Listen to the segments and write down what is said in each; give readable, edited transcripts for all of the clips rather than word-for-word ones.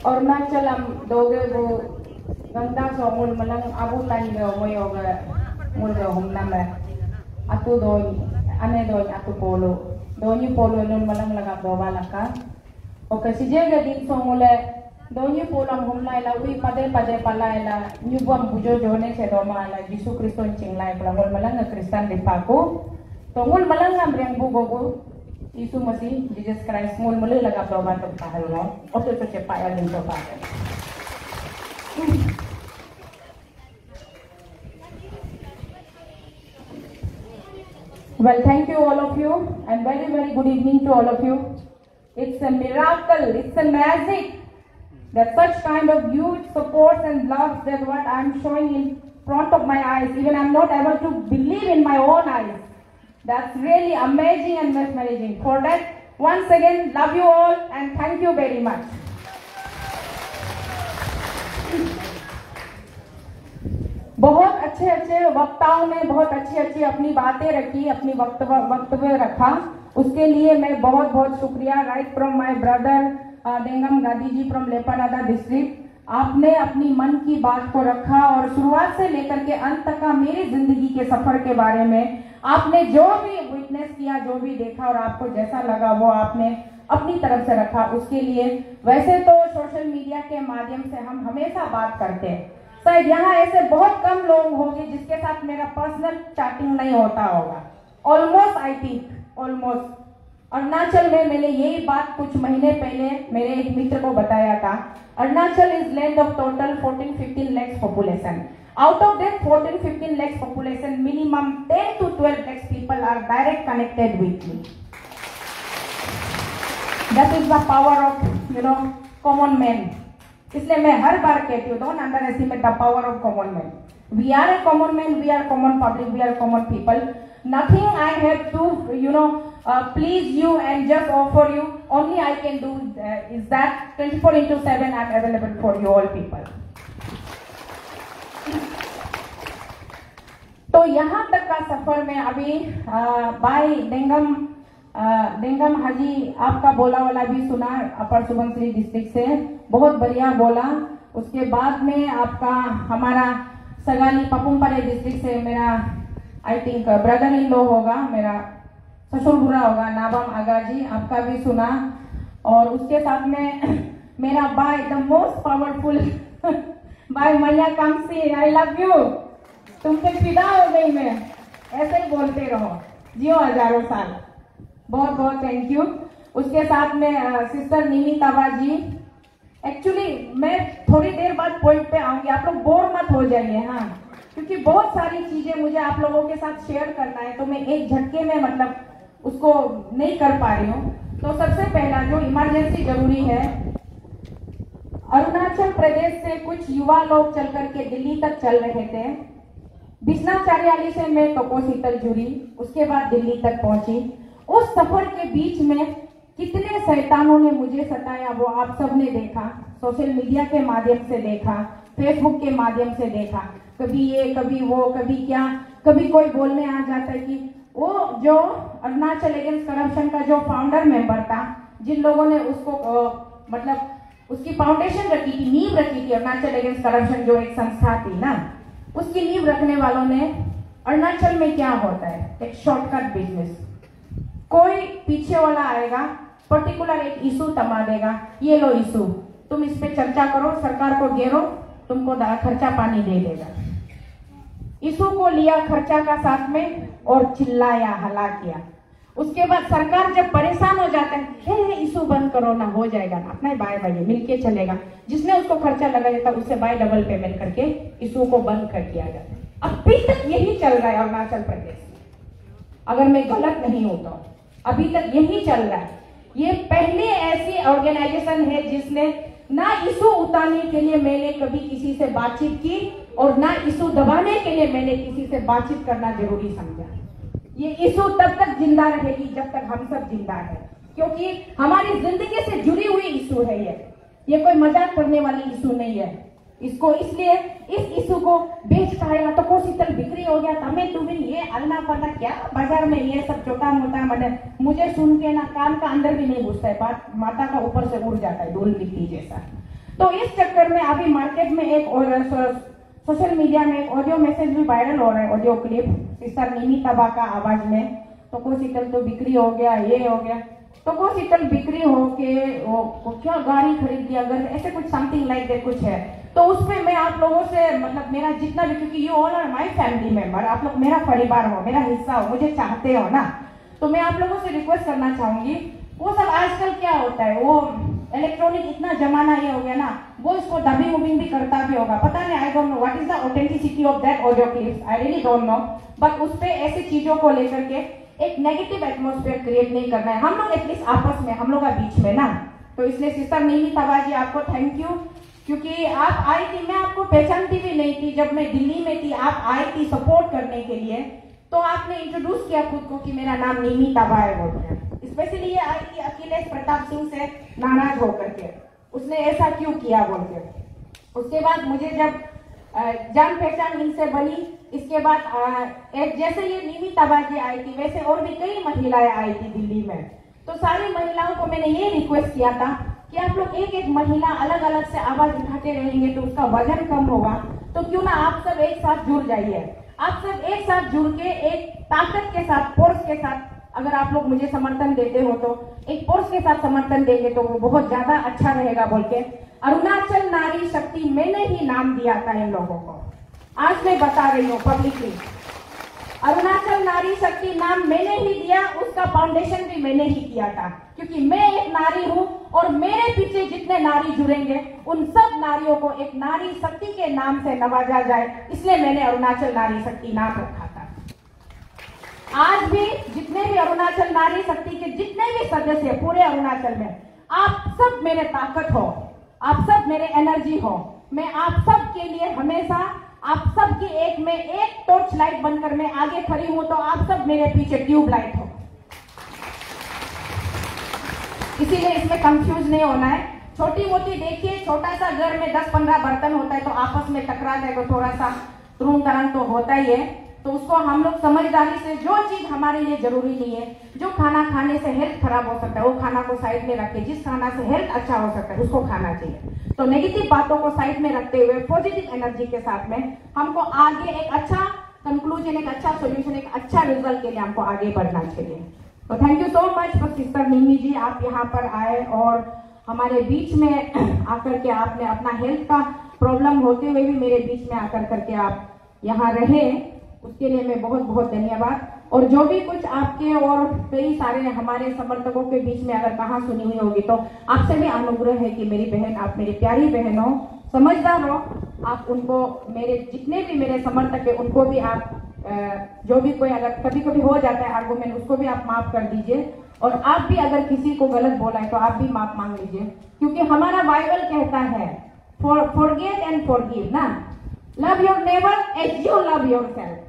Arunachalam doge bu ganda so mul malang abu tan do moyo ga mul do humname atu do ane do atu polo doni polo non malang laga do balaka oke si jega din so mule doni polo humnai la ui pade palai la nyubam bujo jone se do mala Yesus Kristus cinglai mul malang Kristen dipaku to mul malang ngamreng bu gogo Yesus Masih Jesus Christ mul mulu laga do ban to pahal no oke to cepat ya din to pahal. Well, thank you all of you and very good evening to all of you. It's a miracle, it's a magic that such kind of huge support and love that what I'm showing in front of my eyes, even I'm not able to believe in my own eyes. That's really amazing and mesmerizing. For that, once again, love you all and thank you very much. बहुत अच्छे वक्ताओं ने बहुत अच्छी अपनी बातें रखी, अपनी वक्तव्य रखा, उसके लिए मैं बहुत शुक्रिया। राइट फ्रॉम माय ब्रदर देंगम गादी जी फ्रॉम लेपारादा डिस्ट्रिक्ट, आपने अपनी मन की बात को रखा और शुरुआत से लेकर के अंत तक का मेरी जिंदगी के सफर के बारे में आपने जो भी विटनेस किया, जो भी देखा और आपको जैसा लगा वो आपने अपनी तरफ से रखा। उसके लिए वैसे तो सोशल मीडिया के माध्यम से हम हमेशा बात करते हैं, शायद यहाँ ऐसे बहुत कम लोग होंगे जिसके साथ मेरा पर्सनल चैटिंग नहीं होता होगा। Almost I think almost Arunachal में मैंने यही बात कुछ महीने पहले मेरे एक मित्र को बताया था। Arunachal is land of total 14-15 lakhs population. Out of that 14-15 lakhs population, minimum 10 to 12 lakhs people are direct connected with me. That is the power of common man. इसलिए मैं हर बार कहती हूँ, don't underestimate the power of common man. We are a common man, we are common public, we are common people. Nothing I have to please you and just offer you. Only I can do is that 24/7 I am available for you all people. तो यहाँ तक का सफर में अभी भाई देंगम हाजी आपका बोला वाला भी सुना, अपर सुबनसिरी डिस्ट्रिक्ट से बहुत बढ़िया बोला। उसके बाद में आपका हमारा सगाली पपुमपारे डिस्ट्रिक्ट से मेरा I think brother in law होगा, मेरा ससुर बुरा होगा, नाबम आगा जी, आपका भी सुना। और उसके साथ में मेरा भाई द मोस्ट पावरफुल भाई मैया कामसी, आई लव यू, तुम पे फिदा हो गई मैं, ऐसे ही बोलते रहो, जियो हजारों साल। बहुत थैंक यू। उसके साथ में सिस्टर निमिता जी, एक्चुअली मैं थोड़ी देर बाद पॉइंट पे आऊंगी, आप लोग बोर मत हो जाइए, हाँ, क्योंकि बहुत सारी चीजें मुझे आप लोगों के साथ शेयर करना है, तो मैं एक झटके में मतलब उसको नहीं कर पा रही हूँ। तो सबसे पहला जो इमरजेंसी जरूरी है, अरुणाचल प्रदेश से कुछ युवा लोग चल करके दिल्ली तक चल रहे थे। बिश्नाचार्याली से मैं कपोसीतल जुड़ी, उसके बाद दिल्ली तक पहुंची। उस सफर के बीच में कितने शैतानों ने मुझे सताया वो आप सबने देखा, सोशल मीडिया के माध्यम से देखा, फेसबुक के माध्यम से देखा, कभी ये कभी वो कभी क्या, कभी कोई बोलने आ जाता है कि वो जो अरुणाचल अगेंस्ट करप्शन का जो फाउंडर मेंबर था, जिन लोगों ने उसको मतलब उसकी फाउंडेशन रखी थी, नींव रखी थी, अरुणाचल अगेंस्ट करप्शन जो एक संस्था थी ना, उसकी नींव रखने वालों ने अरुणाचल में क्या होता है, एक शॉर्टकट बिजनेस, कोई पीछे वाला आएगा, पर्टिकुलर एक इशू थमा देगा, ये लो इशू, तुम इस पे चर्चा करो, सरकार को घेरो, तुमको खर्चा पानी दे देगा। इशू को लिया खर्चा का साथ में और चिल्लाया, हला किया। उसके बाद सरकार जब परेशान हो जाता है, इशू बंद करो ना, हो जाएगा ना, अपना बाय बाय मिलके चलेगा, जिसने उसको खर्चा लगाया था उससे बाय डबल पेमेंट करके इशू को बंद कर दिया जाता है। अभी तक यही चल रहा है अरुणाचल प्रदेश में, अगर मैं गलत नहीं हूं तो अभी तक यही चल रहा है। ये पहले ऐसी ऑर्गेनाइजेशन है जिसने ना इशू उतारने के लिए मैंने कभी किसी से बातचीत की और ना इशू दबाने के लिए मैंने किसी से बातचीत करना जरूरी समझा। ये इशू तब तक जिंदा रहेगी जब तक हम सब जिंदा है, क्योंकि हमारी जिंदगी से जुड़ी हुई इशू है ये कोई मजाक करने वाली इशू नहीं है। इसको इसलिए इस इशू को बेच पाएगा तो कोशितल बिक्री हो गया, तमें तुम्हें ये अलना पड़ना क्या बाजार में, ये सब छोटा मोटा मतलब मुझे सुन के ना कान का अंदर भी नहीं घुसता है, बात माता का ऊपर से उड़ जाता है, धूल मिट्टी जैसा। तो इस चक्कर में अभी मार्केट में एक और सोशल मीडिया में एक ऑडियो मैसेज भी वायरल हो रहा है, ऑडियो क्लिप सिस्टर निमी तबा का आवाज में, तो शीतल तो बिक्री हो गया, ये हो गया, तो शीतल बिक्री हो के वो क्या गाड़ी खरीद दिया, अगर ऐसे कुछ समथिंग लाइक दैट कुछ है। तो उसमें मैं आप लोगों से मतलब मेरा जितना भी, क्योंकि you all are my family member, आप लोग मेरा परिवार हो, मेरा हिस्सा हो, मुझे चाहते हो ना, तो मैं आप लोगों से रिक्वेस्ट करना चाहूंगी, वो सब आजकल क्या होता है, वो इलेक्ट्रॉनिक इतना जमाना ये हो गया ना, वो इसको डबिंग वबिंग भी करता भी होगा, पता नहीं, I don't know what is the authenticity of that audio clips, I really don't know, but उस पे ऐसी चीजों को लेकर के एक नेगेटिव एटमॉस्फेयर क्रिएट नहीं करना है, हम लोग एटलीस्ट आपस में, हम लोग का बीच में ना। तो इसलिए सिस्टर निमी तबा जी आपको थैंक यू, क्योंकि आप आई थी, मैं आपको पहचानती भी नहीं थी, जब मैं दिल्ली में थी आप आई थी सपोर्ट करने के लिए, तो आपने इंट्रोड्यूस किया खुद को कि मेरा नाम निमी तबा है बोलकर। स्पेशली ये आई थी अखिलेश प्रताप सिंह से नाराज होकर के, उसने ऐसा क्यों किया बोल के। उसके बाद मुझे जब जान पहचान इनसे बनी, इसके बाद एक जैसे ये निमी तबा जी आई थी, वैसे और भी कई महिलाएं आई थी दिल्ली में, तो सारी महिलाओं को मैंने ये रिक्वेस्ट किया था कि आप लोग एक एक महिला अलग अलग से आवाज उठाते रहेंगे तो उसका वजन कम होगा, तो क्यों ना आप सब एक साथ जुड़ जाइए, आप सब एक साथ जुड़ के एक ताकत के साथ, फोर्स के साथ, अगर आप लोग मुझे समर्थन देते हो तो एक फोर्स के साथ समर्थन देंगे तो वो बहुत ज्यादा अच्छा रहेगा बोल के अरुणाचल नारी शक्ति मैंने ही नाम दिया था इन लोगों को। आज मैं बता रही हूँ पब्लिकली, अरुणाचल नारी शक्ति नाम मैंने ही दिया, उसका फाउंडेशन भी मैंने ही किया था, क्योंकि मैं एक नारी हूँ और मेरे पीछे जितने नारी जुड़ेंगे उन सब नारियों को एक नारी शक्ति के नाम से नवाजा जाए, इसलिए मैंने अरुणाचल नारी शक्ति नाम रखा था। आज भी जितने भी अरुणाचल नारी शक्ति के जितने भी सदस्य पूरे अरुणाचल में, आप सब मेरे ताकत हो, आप सब मेरे एनर्जी हो, मैं आप सब के लिए हमेशा आप सब की एक में एक टॉर्च लाइट बनकर मैं आगे खड़ी हूं, तो आप सब मेरे पीछे ट्यूब लाइट हो, इसीलिए इसमें कंफ्यूज नहीं होना है। छोटी मोटी देखिए, छोटा सा घर में 10-15 बर्तन होता है तो आपस में टकरा जाए तो थोड़ा सा तुरुंग तरंग तो होता ही है, तो उसको हम लोग समझदारी से, जो चीज हमारे लिए जरूरी नहीं है, जो खाना खाने से हेल्थ खराब हो सकता है वो खाना को साइड में रखे, जिस खाना से हेल्थ अच्छा हो सकता है उसको खाना चाहिए। तो नेगेटिव बातों को साइड में रखते हुए पॉजिटिव एनर्जी के साथ में हमको आगे एक अच्छा कंक्लूजन, एक अच्छा सोल्यूशन, एक अच्छा रिजल्ट के लिए हमको आगे बढ़ना चाहिए। तो thank you so much for sister Nimi ji, आप यहाँ पर आए और हमारे बीच में आकर के आपने अपना हेल्थ का प्रॉब्लम होते हुए भी मेरे बीच में आकर करके आप यहाँ रहे, उसके लिए मैं बहुत बहुत धन्यवाद। और जो भी कुछ आपके और कई सारे हमारे समर्थकों के बीच में अगर कहाँ सुनी हुई होगी तो आपसे भी अनुग्रह है कि मेरी बहन, आप मेरी प्यारी बहन हो, समझदार हो, आप उनको, मेरे जितने भी मेरे समर्थक है उनको भी आप जो भी कोई अगर कभी कभी हो जाता है आर्गुमेंट, उसको भी आप माफ कर दीजिए, और आप भी अगर किसी को गलत बोला है तो आप भी माफ मांग लीजिए, क्योंकि हमारा बाइबल कहता है फॉरगेट एंड फॉरगिव ना, love your neighbour as you love yourself.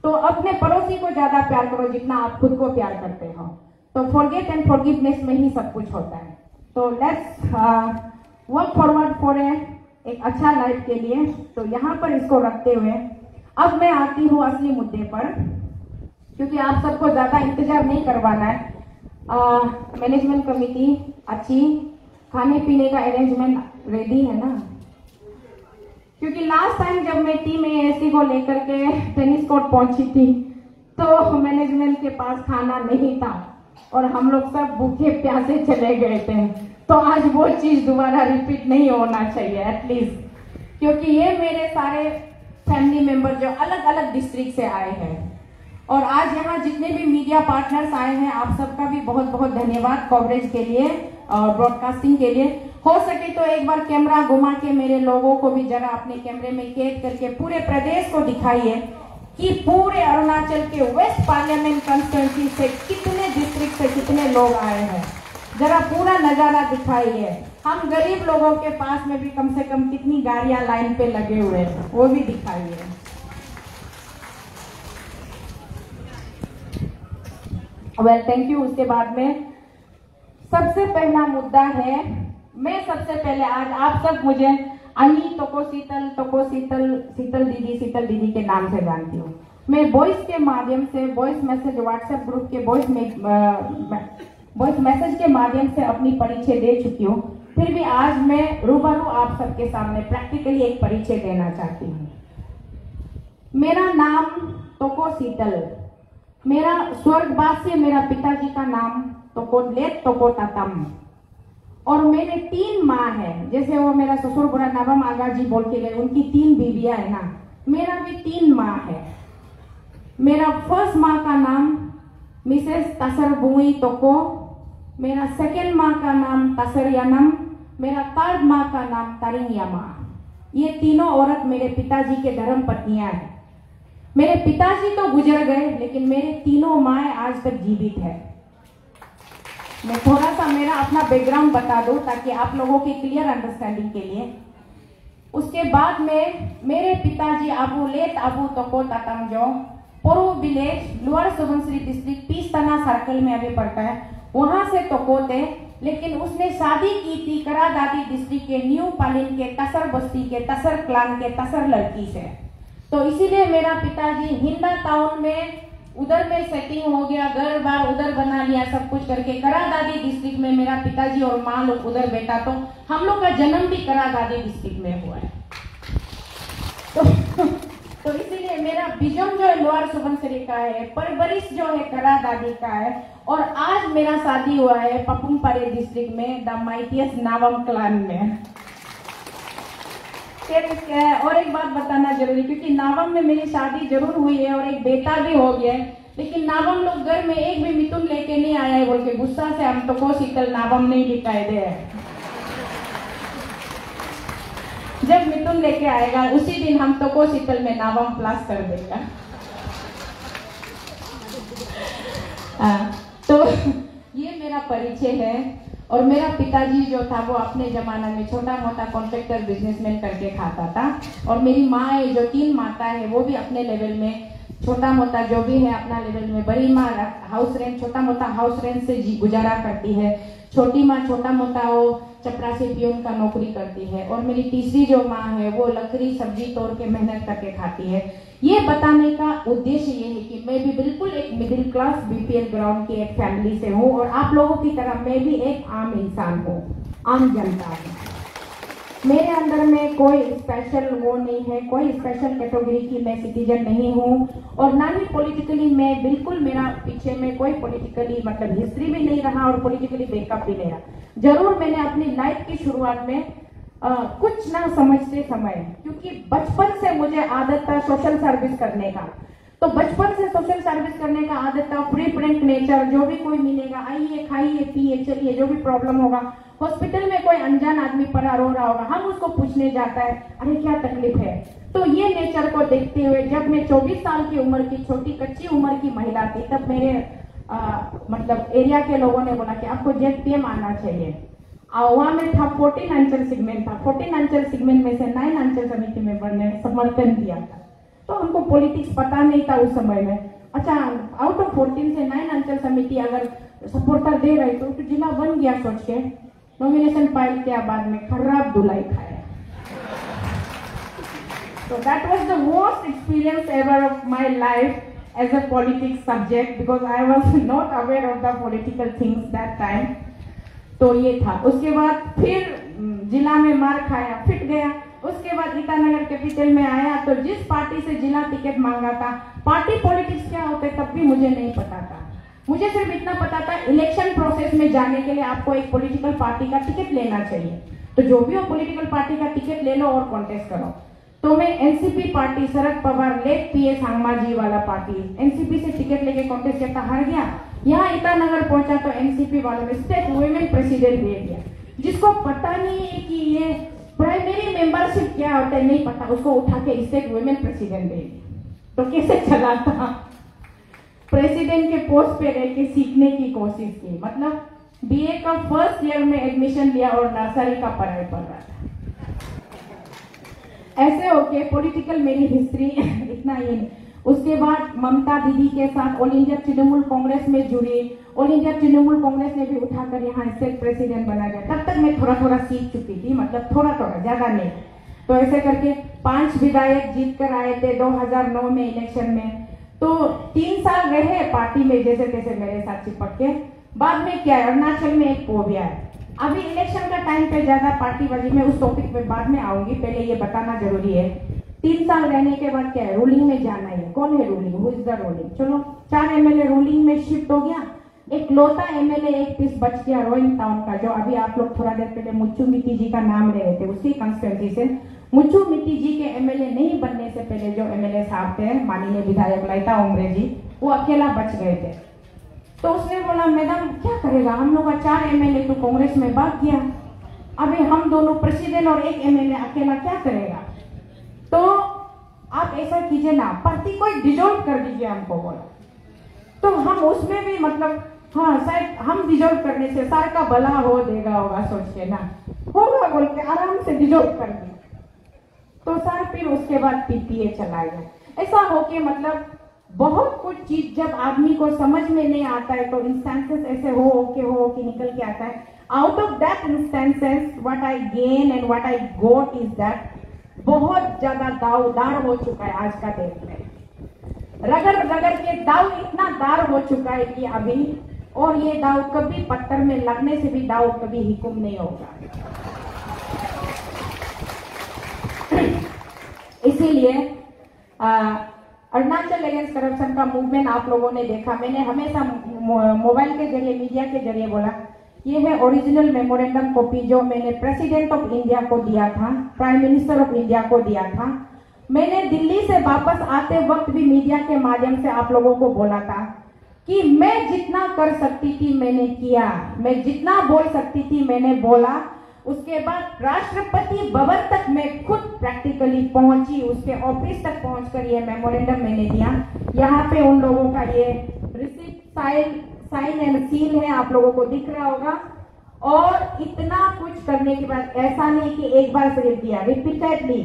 तो अपने पड़ोसी को ज्यादा प्यार करो जितना आप खुद को प्यार करते हो, तो फॉरगेट एंड फॉरगिवनेस में ही सब कुछ होता है। तो लेट्स वर्क फॉरवर्ड फॉर एक अच्छा लाइफ के लिए। तो यहाँ पर इसको रखते हुए अब मैं आती हूँ असली मुद्दे पर, क्योंकि आप सबको ज्यादा इंतजार नहीं करवाना है। मैनेजमेंट कमेटी अच्छी, खाने पीने का अरेंजमेंट रेडी है ना, क्योंकि लास्ट टाइम जब मैं टीम एएससी को लेकर के टेनिस कोर्ट पहुंची थी तो मैनेजमेंट के पास खाना नहीं था और हम लोग सब भूखे प्यासे चले गए थे। तो आज वो चीज दोबारा रिपीट नहीं होना चाहिए एटलीस्ट, क्योंकि ये मेरे सारे फैमिली मेंबर जो अलग अलग डिस्ट्रिक्ट से आए हैं, और आज यहाँ जितने भी मीडिया पार्टनर्स आए हैं आप सबका भी बहुत बहुत धन्यवाद कवरेज के लिए और ब्रॉडकास्टिंग के लिए। हो सके तो एक बार कैमरा घुमा के मेरे लोगों को भी जरा अपने कैमरे में कैद करके पूरे प्रदेश को दिखाइए कि पूरे अरुणाचल के वेस्ट पार्लियामेंट कंस्टिट्यूंसी से कितने डिस्ट्रिक्ट से कितने लोग आए हैं, जरा पूरा नजारा दिखाइए। हम गरीब लोगों के पास में भी कम से कम कितनी गाड़ियां लाइन पे लगे हुए हैं वो भी दिखाइए। Well thank you. उसके बाद में सबसे पहला मुद्दा है, मैं सबसे पहले आज आप सब मुझे अनी तोको शीतल दीदी के नाम से जानती हूँ। मैं वॉइस के माध्यम से, वॉइस मैसेज व्हाट्सएप ग्रुप के वॉइस मैसेज के माध्यम से अपनी परिचय दे चुकी हूँ। फिर भी आज मैं रूबरू आप सबके सामने प्रैक्टिकली एक परिचय देना चाहती हूँ। मेरा नाम तोको शीतल, मेरा स्वर्गवासी मेरा पिताजी का नाम तोको तातम, और मेरे 3 माँ है। जैसे वो मेरा ससुर बुरा नाबम आगा जी बोल के गए, उनकी 3 बीवियां है ना, मेरा भी 3 माँ है। मेरा फर्स्ट माँ का नाम मिसेस तसर बुई तोको, मेरा सेकेंड माँ का नाम तसर यानम, मेरा थर्ड माँ का नाम तारिंग यामा। ये तीनों औरत मेरे पिताजी के धर्म पत्नियां हैं। मेरे पिताजी तो गुजर गए, लेकिन मेरे तीनों माएँ आज तक जीवित है। मैं थोड़ा सा मेरा अपना बैकग्राउंड बता दूं ताकि आप लोगों की क्लियर अंडरस्टैंडिंग के लिए। उसके बाद में मेरे पिताजी अबू तोको तातम जो पूर्व village lower Subansiri district Pistana circle में अभी पड़ता है, वहां से तोको थे। लेकिन उसने शादी की थी करादादी डिस्ट्रिक्ट के न्यू पालिन के तसर बस्ती के तसर क्लान के तसर लड़की से। तो इसीलिए मेरा पिताजी हिंदा टाउन में उधर में सेटिंग हो गया, घर बार उधर बना लिया, सब कुछ करके करादादी डिस्ट्रिक्ट में मेरा पिताजी और माँ लोग उधर बैठा। तो हम लोग का जन्म भी करादादी डिस्ट्रिक्ट में हुआ है। तो इसीलिए मेरा बिजम जो है लोअर सुबनसिरी का है, परवरिश जो है करादादी का है, और आज मेरा शादी हुआ है पपुमपारे डिस्ट्रिक्ट में द माइटियस्ट नावम क्लान में। और एक बात बताना जरूरी, क्योंकि नावम में मेरी शादी जरूर हुई है और एक बेटा भी हो गया है, लेकिन नावम लोग घर में एक भी मिथुन लेके नहीं आया है बोल के गुस्सा से हम तोको शीतल नावम नहीं दिखाई दे। जब मिथुन लेके आएगा उसी दिन हम तोको शीतल में नावम प्लस कर देगा। तो ये मेरा परिचय है। और मेरा पिताजी जो था वो अपने जमाना में छोटा मोटा कॉन्ट्रैक्टर बिजनेसमैन करके खाता था, और मेरी माँ जो 3 माता है वो भी अपने लेवल में छोटा मोटा जो भी है अपना लेवल में, बड़ी माँ हाउस रेंट छोटा मोटा हाउस रेंट से गुजारा करती है, छोटी माँ छोटा मोटा वो चपरासी पियून का नौकरी करती है, और मेरी तीसरी जो माँ है वो लकड़ी सब्जी तोड़ के मेहनत करके खाती है। ये बताने का उद्देश्य ये है कि मैं भी बिल्कुल एक मिडिल क्लास बीपीएल ग्राउंड की एक फैमिली से हूँ, और आप लोगों की तरह मैं भी एक आम इंसान हूँ, आम जनता हूँ। मेरे अंदर में कोई स्पेशल वो नहीं है, कोई स्पेशल कैटेगरी की मैं सिटीजन नहीं हूँ, और ना ही पॉलिटिकली मैं बिल्कुल, मेरा पीछे में कोई पॉलिटिकली मतलब हिस्ट्री भी नहीं रहा और पॉलिटिकली बैकअप भी नहीं रहा। जरूर मैंने अपनी लाइफ की शुरुआत में कुछ ना समझते समय, क्योंकि बचपन से मुझे आदत था सोशल सर्विस करने का, तो बचपन से सोशल सर्विस करने का आदत था। फ्री फ्रेंक नेचर, जो भी कोई मिलेगा आइए खाइए पिए चलिए, जो भी प्रॉब्लम होगा, हॉस्पिटल में कोई अनजान आदमी पड़ा रो रहा होगा, हम उसको पूछने जाता है अरे क्या तकलीफ है। तो ये नेचर को देखते हुए जब मैं 24 साल की उम्र की छोटी कच्ची उम्र की महिला थी, तब मेरे मतलब एरिया के लोगों ने बोला कि आपको जेडपीएम आना चाहिए। वहां में था 14 अंचल सेगमेंट था, 14 अंचल सेगमेंट में से 9 अंचल समिति मेंबर ने समर्थन दिया था। तो हमको पॉलिटिक्स पता नहीं था उस समय में। अच्छा, आउट ऑफ 14 से 9 अंचल समिति अगर सपोर्टर दे रहे तो जिला बन गया सोच के नॉमिनेशन फाइल किया, बाद में खराब धुलाई खाया। So that was the worst experience ever of my life as a politics subject, because I was not aware of the political things that time. तो ये था। उसके बाद फिर जिला में मार खाया, फिट गया। उसके बाद ईटानगर कैपिटल में आया, तो जिस पार्टी से जिला टिकट मांगा था, पार्टी पॉलिटिक्स क्या होता है तब भी मुझे नहीं पता था। मुझे सिर्फ इतना पता था इलेक्शन प्रोसेस में जाने के लिए आपको एक पॉलिटिकल पार्टी का टिकट लेना चाहिए, तो जो भी हो पॉलिटिकल पार्टी का टिकट ले लो और कॉन्टेस्ट करो। तो मैं NCP party, Sharad Pawar late PS सांगमाजी वाला पार्टी, एनसीपी से टिकट लेके कॉन्टेस्ट करता, हार गया। यहाँ ईटानगर पहुंचा तो एनसीपी वालों ने स्टेट वुमेन प्रेसिडेंट दे दिया, जिसको पता नहीं है कि ये प्राइमरी मेंबरशिप क्या होता है, नहीं पता, उसको उठा के स्टेट वुमेन प्रेसिडेंट दे दिया। तो कैसे चला था? प्रेसिडेंट के पोस्ट पे रह के सीखने की कोशिश की, मतलब बीए का फर्स्ट ईयर में एडमिशन लिया और नर्सरी का पढ़ाई पढ़ रहा था। ऐसे होके पॉलिटिकल मेरी हिस्ट्री इतना ही नहीं। उसके बाद ममता दीदी के साथ ऑल इंडिया तृणमूल कांग्रेस में जुड़ी। ऑल इंडिया तृणमूल कांग्रेस ने भी उठाकर यहाँ स्टेट प्रेसिडेंट बना दिया। तब तक मैं थोड़ा थोड़ा सीख चुकी थी, मतलब थोड़ा थोड़ा, ज्यादा नहीं। तो ऐसे करके 5 विधायक जीत कर आए थे 2009 में इलेक्शन में। तो 3 साल रहे पार्टी में जैसे तैसे मेरे साथ चिपक के। बाद में क्या है, अरुणाचल में एक पोबिया है, अभी इलेक्शन का टाइम पे ज्यादा पार्टीबाजी में उस टॉपिक पे बाद में आऊंगी, पहले ये बताना जरूरी है 3 साल रहने के बाद क्या है, रूलिंग में जाना है। कौन है ruling, who is the ruling. चलो 4 एमएलए रूलिंग में शिफ्ट हो गया, एक लौता एमएलए एक पीस बच गया रोइंग टाउन का, जो अभी आप लोग थोड़ा देर पहले मुच्चू मिट्टी जी का नाम ले रहे थे, उसी कंस्टिट्यूंसी से मुच्चू मिट्टी जी के एमएलए नहीं बनने से पहले जो एमएलए साहब थे, माननीय विधायक ललिता उमरे जी, वो अकेला बच गए थे। तो उसने बोला मैडम क्या करेगा, हम लोग का 4 एमएलए तो कांग्रेस में भाग गया, अभी हम दोनों प्रेसिडेंट और एक एमएलए अकेला क्या करेगा। तो आप ऐसा कीजिए ना, पार्टी को डिसॉल्व कर दीजिए, हमको बोला। तो हम उसमें भी मतलब हाँ शायद हम डिसॉल्व करने से सर का भला हो देगा होगा सोच के ना, होगा बोल के आराम से डिसॉल्व कर दिया। तो सर फिर उसके बाद पीपीए चला गया। ऐसा हो के मतलब बहुत कुछ चीज जब आदमी को समझ में नहीं आता है तो इंस्टेंसेस ऐसे हो के निकल के आता है। Out of that instances what I gain and what I got is that बहुत ज्यादा दावदार हो चुका है आज का देश में, रगड़ रगड़ के दाव इतना दार हो चुका है कि अभी, और ये दाव कभी पत्थर में लगने से भी दाव कभी हुक्म नहीं होगा। इसीलिए अरुणाचल अगेंस्ट करप्शन का मूवमेंट आप लोगों ने देखा, मैंने हमेशा मोबाइल के जरिए मीडिया के जरिए बोला ये है ओरिजिनल मेमोरेंडम कॉपी जो मैंने प्रेसिडेंट ऑफ इंडिया को दिया था, प्राइम मिनिस्टर ऑफ इंडिया को दिया था। मैंने दिल्ली से वापस आते वक्त भी मीडिया के माध्यम से आप लोगों को बोला था कि मैं जितना कर सकती थी मैंने किया, मैं जितना बोल सकती थी मैंने बोला। उसके बाद राष्ट्रपति भवन तक मैं खुद प्रैक्टिकली पहुंची, उसके ऑफिस तक पहुंचकर ये मेमोरेंडम मैंने दिया। यहाँ पे उन लोगों का ये रिसिप्ट साइन एंड सील है, आप लोगों को दिख रहा होगा। और इतना कुछ करने के बाद ऐसा नहीं कि एक बार सिर्फ दिया, रिपीटेडली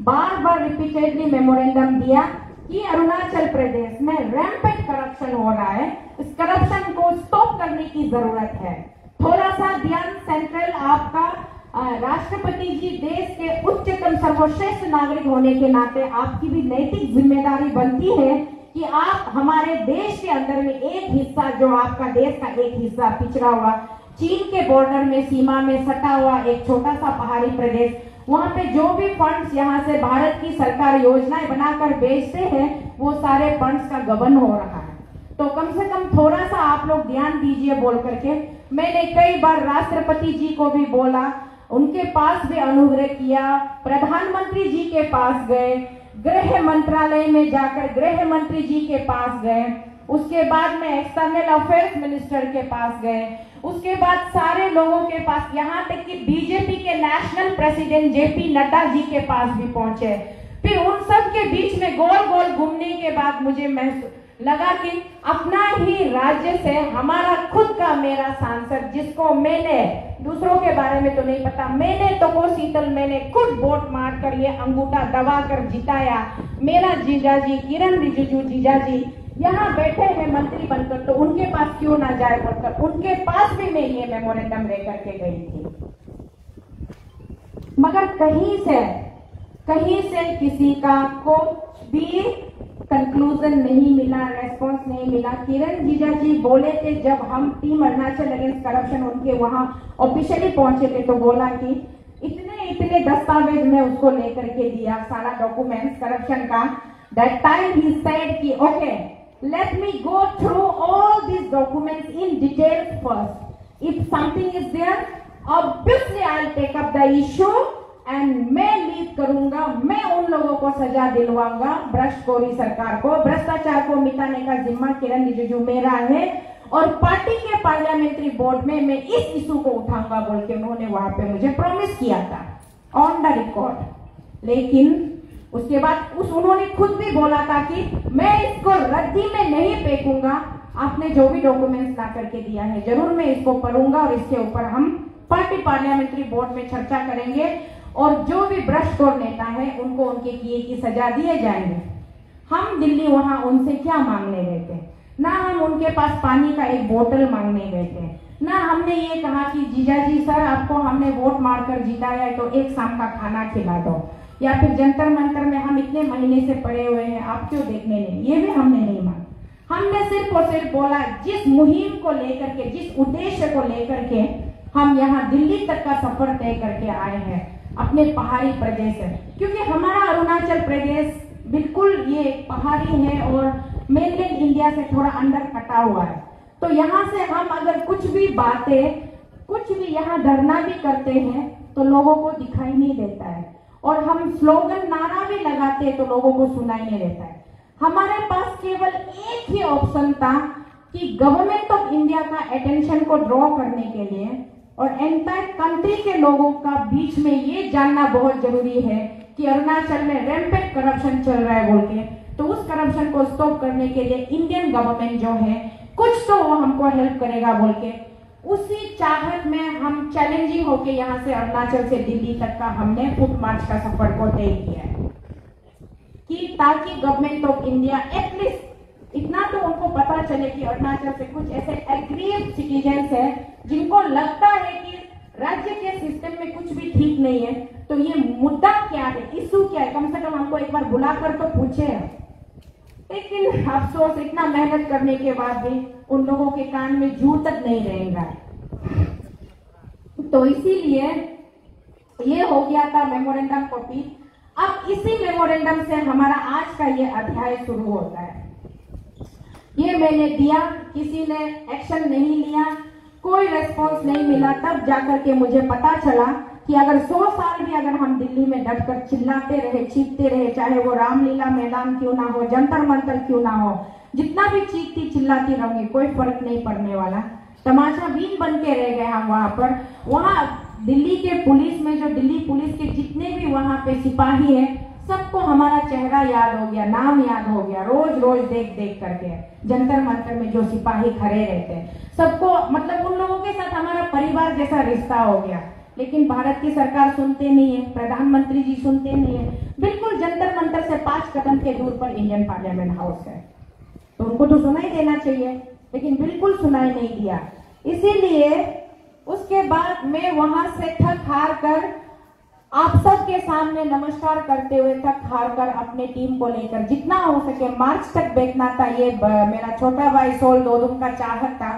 बार बार रिपीटेडली मेमोरेंडम दिया कि अरुणाचल प्रदेश में रैम्पेंट करप्शन हो रहा है, इस करप्शन को स्टॉप करने की जरूरत है। थोड़ा सा ध्यान सेंट्रल आपका राष्ट्रपति जी देश के उच्चतम सर्वश्रेष्ठ नागरिक होने के नाते आपकी भी नैतिक जिम्मेदारी बनती है कि आप हमारे देश के अंदर में एक हिस्सा, जो आपका देश का एक हिस्सा पिछड़ा हुआ चीन के बॉर्डर में सीमा में सटा हुआ एक छोटा सा पहाड़ी प्रदेश, वहां पे जो भी फंड्स यहाँ से भारत की सरकार योजनाएं बनाकर भेजते हैं वो सारे फंड्स का गबन हो रहा है। तो कम से कम थोड़ा सा आप लोग ध्यान दीजिए बोल करके मैंने कई बार राष्ट्रपति जी को भी बोला, उनके पास भी अनुग्रह किया, प्रधानमंत्री जी के पास गए, गृह मंत्रालय में जाकर गृह मंत्री जी के पास गए, उसके बाद में एक्सटर्नल अफेयर्स मिनिस्टर के पास गए, उसके बाद सारे लोगों के पास, यहाँ तक कि बीजेपी के national president JP Nadda ji के पास भी पहुंचे। फिर उन सब के बीच में गोल गोल घूमने के बाद मुझे महसूस लगा कि अपना ही राज्य से हमारा खुद का मेरा सांसद, जिसको मैंने दूसरों के बारे में तो नहीं पता, मैंने तो को शीतल मैंने खुद वोट मार कर ये अंगूठा दबा कर जिताया, मेरा जीजाजी किरण रिजिजू जीजाजी यहाँ बैठे हैं मंत्री बनकर, तो उनके पास क्यों ना जाए बोलकर उनके पास भी मैं ये मेमोरेंडम लेकर के गई थी। मगर कहीं से किसी का कुछ भी कंक्लूजन नहीं मिला, रेस्पॉन्स नहीं मिला। किरण जीजा जी बोले थे जब हम टीम अरुणाचल अगेंस्ट करप्शन उनके वहां ऑफिशियली पहुंचे थे तो बोला कि इतने दस्तावेज में उसको लेकर के दिया, सारा डॉक्यूमेंट्स करप्शन का। दैट टाइम ही सेड कि okay let me go through all these documents in detail first. If something is there, obviously I'll take up the issue and मैं लीड करूंगा, मैं उन लोगों को सजा दिलवाऊंगा, भ्रष्टखोरी सरकार को, भ्रष्टाचार को मिटाने का जिम्मा किरण रिजिजू मेरा है और पार्टी के पार्लियामेंट्री बोर्ड में मैं इस इशू को उठाऊंगा बोल के उन्होंने वहां पे मुझे प्रॉमिस किया था ऑन द रिकॉर्ड। लेकिन उसके बाद उन्होंने खुद भी बोला था कि मैं इसको रद्दी में नहीं फेंकूंगा, आपने जो भी डॉक्यूमेंट्स ला करके दिया है जरूर मैं इसको पढ़ूंगा और इसके ऊपर हम पार्टी पार्लियामेंट्री बोर्ड में चर्चा करेंगे और जो भी भ्रष्टखोर नेता है उनको उनके किए की सजा दिए जाएंगे। हम दिल्ली वहां उनसे क्या मांगने गए थे, ना हम उनके पास पानी का एक बोतल मांगने गए थे, ना हमने ये कहा कि जीजाजी सर आपको हमने वोट मारकर जिताया है तो एक शाम का खाना खिला दो, या फिर जंतर मंतर में हम इतने महीने से पड़े हुए हैं आप क्यों देखने नहीं, ये भी हमने नहीं मांगा। हमने सिर्फ और सिर्फ बोला जिस मुहिम को लेकर के, जिस उद्देश्य को लेकर के हम यहाँ दिल्ली तक का सफर तय करके आए हैं अपने पहाड़ी प्रदेश से, क्योंकि हमारा अरुणाचल प्रदेश बिल्कुल ये पहाड़ी है और मेनलैंड इंडिया से थोड़ा अंदर कटा हुआ है। तो यहाँ से हम अगर कुछ भी बातें, कुछ भी यहाँ धरना भी करते हैं तो लोगों को दिखाई नहीं देता है, और हम स्लोगन नारा भी लगाते हैं तो लोगों को सुनाई नहीं देता है। हमारे पास केवल एक ही ऑप्शन था कि गवर्नमेंट ऑफ इंडिया का अटेंशन को ड्रॉ करने के लिए और एंटायर कंट्री के लोगों का बीच में ये जानना बहुत जरूरी है कि अरुणाचल में रैम्पेंट करप्शन चल रहा है बोल के, तो उस करप्शन को स्टॉप करने के लिए इंडियन गवर्नमेंट जो है कुछ तो वो हमको हेल्प करेगा बोल के, उसी चाहत में हम चैलेंजिंग होके यहाँ से अरुणाचल से दिल्ली तक का हमने फुट मार्च का सफर को तय किया है कि ताकि गवर्नमेंट ऑफ इंडिया एटलीस्ट इतना तो उनको पता चले कि अरुणाचल से कुछ ऐसे एग्रीव सिटीजन्स है जिनको लगता है कि राज्य के सिस्टम में कुछ भी ठीक नहीं है, तो ये मुद्दा क्या है, इशू क्या है, कम से कम हमको एक बार बुलाकर तो पूछे। लेकिन अफसोस इतना मेहनत करने के बाद भी उन लोगों के कान में जू तक नहीं रहेगा। तो इसीलिए ये हो गया था मेमोरेंडम कॉपी। अब इसी मेमोरेंडम से हमारा आज का ये अध्याय शुरू होता है। ये मैंने दिया, किसी ने एक्शन नहीं लिया, कोई रेस्पॉन्स नहीं मिला। तब जाकर के मुझे पता चला कि अगर 100 साल भी अगर हम दिल्ली में डटकर चिल्लाते रहे, चीखते रहे, चाहे वो रामलीला मैदान क्यों ना हो, जंतर मंतर क्यों ना हो, जितना भी चीखती चिल्लाती रहूंगी, कोई फर्क नहीं पड़ने वाला। तमाशा बीन बन के रह गए हम वहां पर। वहां दिल्ली के पुलिस में जो दिल्ली पुलिस के जितने भी वहां पे सिपाही है, सबको हमारा चेहरा याद हो गया, नाम याद हो गया। रोज रोज देख देख करके जंतर मंतर में जो सिपाही खड़े रहते हैं, सबको मतलब उन लोगों के साथ हमारा परिवार जैसा रिश्ता हो गया। लेकिन भारत की सरकार सुनते नहीं है, प्रधानमंत्री जी सुनते नहीं है। बिल्कुल जंतर मंतर से 5 कदम के दूर पर इंडियन पार्लियामेंट हाउस है, तो उनको तो सुनाई देना चाहिए, लेकिन बिल्कुल सुनाई नहीं दिया। इसीलिए उसके बाद मैं वहां से थक हार कर आप सबके सामने नमस्कार करते हुए थक हार कर अपने टीम को लेकर जितना हो सके मार्च तक बैठना था। ये मेरा छोटा भाई सोल दोदुम का चाहत था,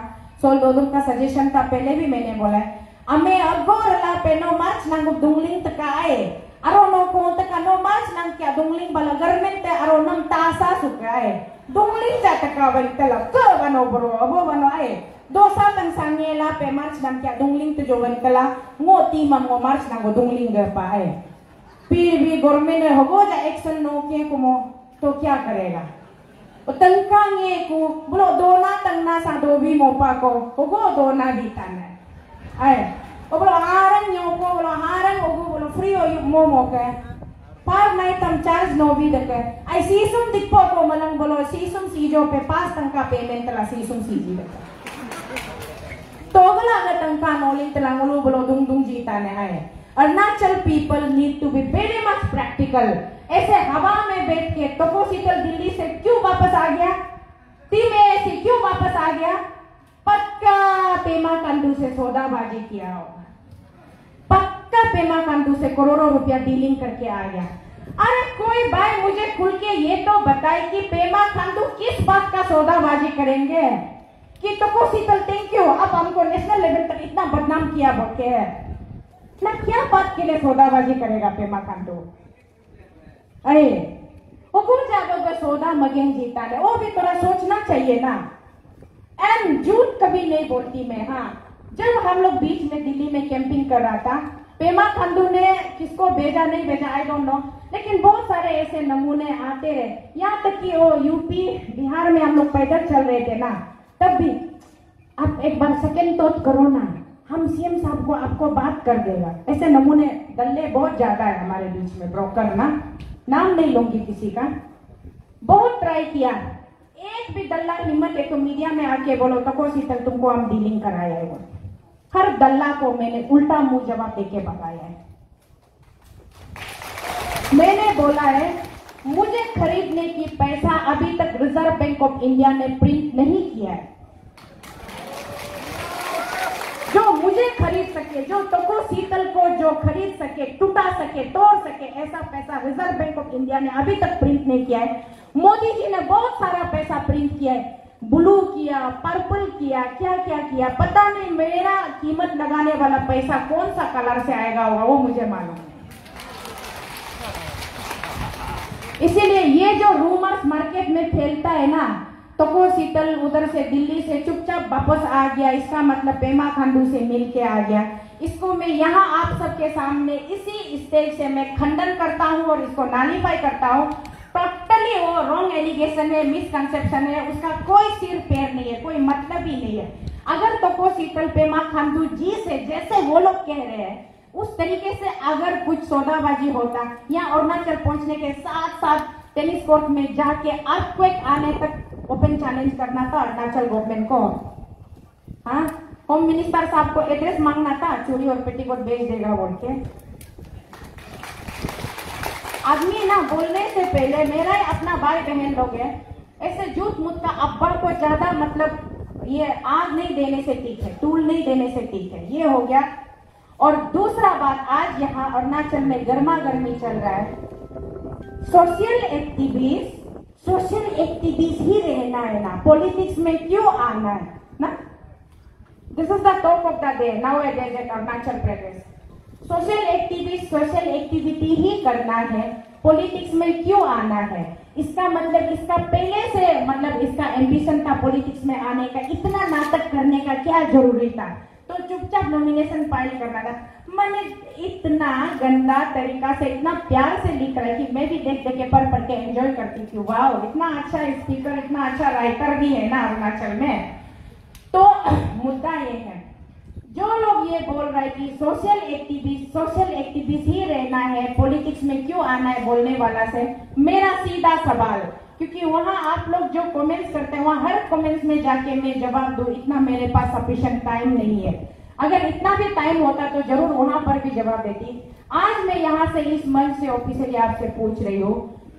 सोल दोदुम का सजेशन था। पहले भी मैंने बोला है, अमे अगोरला पे नो मार्च नंगु दुंगलिंग तक आए अरो नो को तक नो मार्च नंग क्या दुंगलिंग बला गवर्नमेंट अरो नम तासा सुकाए दुंगलिंग जा तक आवल तलब को बनो बरो अबो बनो आए दोसा तंग सांगेला पे मार्च नंग क्या दुंगलिंग तो जो वनकला मोती ममो मार्च नंगु दुंगलिंग पाए। फिर भी गवर्नमेंट ने होगो जा एक्शन नो के कुमो तो क्या करेगा, तंकांगे को बोलो दोना तंगना सा दो भी मोपा को होगो दोना भी ताना आए ओ बोलो हारंग यो को बोलो हारंग ओगो बोलो फ्री ओ मोमो के पार नहीं तम चार्ज नो भी दके आई सीसुम दिक्पो को मलंग बोलो सीसुम सीजो पे 5 टंका पेमेंट तला सीसुम सीजी दके तो अगला अगर टंका नोली तला बोलो बोलो दुंग दुंग जीता ने आए। Arunachal people need to be very much practical. ऐसे हवा में बैठ के तपोशीतल दिल्ली से क्यों वापस आ गया, टीमें से क्यों वापस आ गया, पक्का पेमा खांडू से सौदाबाजी किया होगा, पक्का पेमा खांडू से करोड़ों रुपया डीलिंग करके आ गया। अरे कोई भाई मुझे खुल के ये तो बताए कि पेमा खांडू किस बात का सौदाबाजी करेंगे कि तपोशीतल थैंक यू अब हमको नेशनल लेवल तक इतना बदनाम किया बोल के है ना, क्या बात के लिए सौदाबाजी करेगा पेमा खांडू। अरे वो कौन जाएगा सौदा मगेन जीता है, वो भी थोड़ा सोचना चाहिए ना। एंड झूठ कभी नहीं बोलती मैं। हाँ, जब हम लोग बीच में दिल्ली में कैंपिंग कर रहा था, पेमा खांडू ने किसको भेजा नहीं भेजा आई डोंट नो, लेकिन बहुत सारे ऐसे नमूने आते रहे। यहाँ तक कि वो यूपी बिहार में हम लोग पैदल चल रहे थे ना, तब भी आप एक बार सेकेंड थॉट करो ना, हम सीएम साहब को आपको बात कर देगा। ऐसे नमूने दल्ले बहुत ज्यादा है हमारे बीच में, ब्रोकर ना, नाम नहीं लूंगी किसी का। बहुत ट्राई किया, एक भी दल्ला हिम्मत है तो मीडिया में आके बोलो तपोशीतल तुमको हम डीलिंग कराया है। हर दल्ला को मैंने उल्टा मुंह जवाब देके बताया है। मैंने बोला है मुझे खरीदने की पैसा अभी तक रिजर्व बैंक ऑफ इंडिया ने प्रिंट नहीं किया है। जो मुझे खरीद सके, जो तपोशीतल को जो खरीद सके, टूटा सके, तोड़ सके, ऐसा पैसा रिजर्व बैंक ऑफ इंडिया ने अभी तक प्रिंट नहीं किया है। मोदी जी ने बहुत सारा पैसा प्रिंट किया है, ब्लू किया, पर्पल किया, क्या क्या किया, पता नहीं मेरा कीमत लगाने वाला पैसा कौन सा कलर से आएगा होगा वो मुझे मालूम नहीं। इसीलिए ये जो रूमर्स मार्केट में फैलता है ना, तपोशीतल उधर से दिल्ली से चुपचाप वापस आ गया, इसका मतलब पेमा खांडू से मिल के आ गया, इसको मैं यहाँ आप सबके सामने इसी स्टेज से मैं खंडन करता हूँ और इसको नालीफाई करता हूँ। टोटली वो रॉन्ग एलिगेशन है, मिसकंसेप्शन है, उसका कोई सिर पैर नहीं है, कोई मतलब ही नहीं है। अगर तपोशीतल पेमा खांडू जी से जैसे वो लोग कह रहे हैं उस तरीके से अगर कुछ सौदाबाजी होता या अरुणाचल पहुंचने के साथ साथ टेनिस कोर्ट में जाके अर्थक्वेक आने तक ओपन चैलेंज करना था अरुणाचल गवर्नमेंट को। हाँ, होम मिनिस्टर साहब को एड्रेस मांगना था, चूड़ी और पेटीकोट बेच देगा बोल के। आदमी ना बोलने से पहले, मेरा ही अपना भाई बहन लोग है, ऐसे झूठ मूठ का अब्बड़ को ज्यादा मतलब ये आग नहीं देने से ठीक है, टूल नहीं देने से ठीक है, ये हो गया। और दूसरा बात, आज यहाँ अरुणाचल में गर्मा गर्मी चल रहा है, सोशल एक्टिविस्ट ही रहना है ना, पॉलिटिक्स में क्यों आना है ना। This is the talk of the day now at Arunachal Pradesh. Social activity ही करना है, पॉलिटिक्स में क्यों आना है। इसका मतलब, इसका पहले से मतलब इसका एम्बिशन था पॉलिटिक्स में आने का, इतना नाटक करने का क्या जरूरी था। तो चुपचाप नॉमिनेशन फाइल करना था। मैंने इतना गंदा तरीका से, इतना प्यार से लिख रहा है कि मैं भी देख देख के पढ़ के एंजॉय करती थी। वाह, इतना अच्छा स्पीकर, इतना अच्छा राइटर भी है ना अरुणाचल में। तो मुद्दा ये है, जो लोग ये बोल रहे हैं कि सोशल एक्टिविस्ट ही रहना है, पॉलिटिक्स में क्यों आना है बोलने वाला से मेरा सीधा सवाल, क्योंकि वहां आप लोग जो कमेंट्स करते हैं वहां हर कमेंट्स में जाके मैं जवाब दूं, इतना मेरे पास सफिशिएंट टाइम नहीं है। अगर इतना भी टाइम होता तो जरूर वहां पर भी जवाब देती। आज मैं यहाँ से इस मंच से ऑफिशियली आपसे पूछ रही हूँ,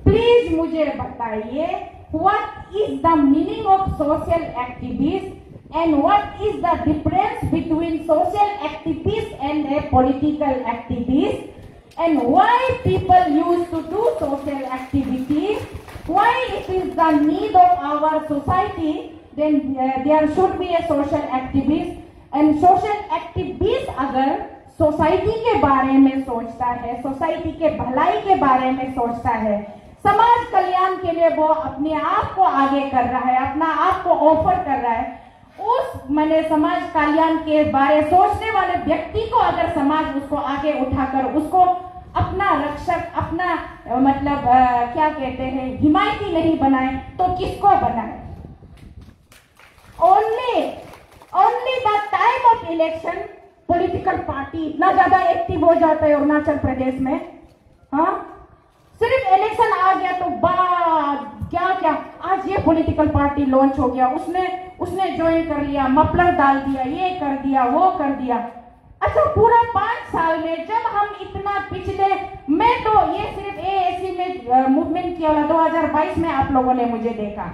प्लीज मुझे बताइए what is the meaning of social activist and what is the difference between social activists and a political activist, and why people used to do social activities, why it is the need of our society, then there should be a social activist, and social activist अगर society के बारे में सोचता है, society के भलाई के बारे में सोचता है, समाज कल्याण के लिए वो अपने आप को आगे कर रहा है, अपना आप को ऑफर कर रहा है, उस मैंने समाज कल्याण के बारे सोचने वाले व्यक्ति को अगर समाज उसको आगे उठाकर उसको अपना रक्षक, अपना मतलब क्या कहते हैं हिमायती नहीं बनाए तो किसको बनाए। Only the time of election political party इतना ज्यादा एक्टिव हो जाता है अरुणाचल प्रदेश में। हाँ, सिर्फ इलेक्शन आ गया तो बाद क्या क्या, आज ये पॉलिटिकल पार्टी लॉन्च हो गया, उसने ज्वाइन कर लिया, मफलर डाल दिया, ये कर दिया, वो कर दिया। अच्छा, पूरा 5 साल में जब हम इतना पिछले, मैं तो ये सिर्फ एएसी में मूवमेंट किया वाला 2022 में आप लोगों ने मुझे देखा,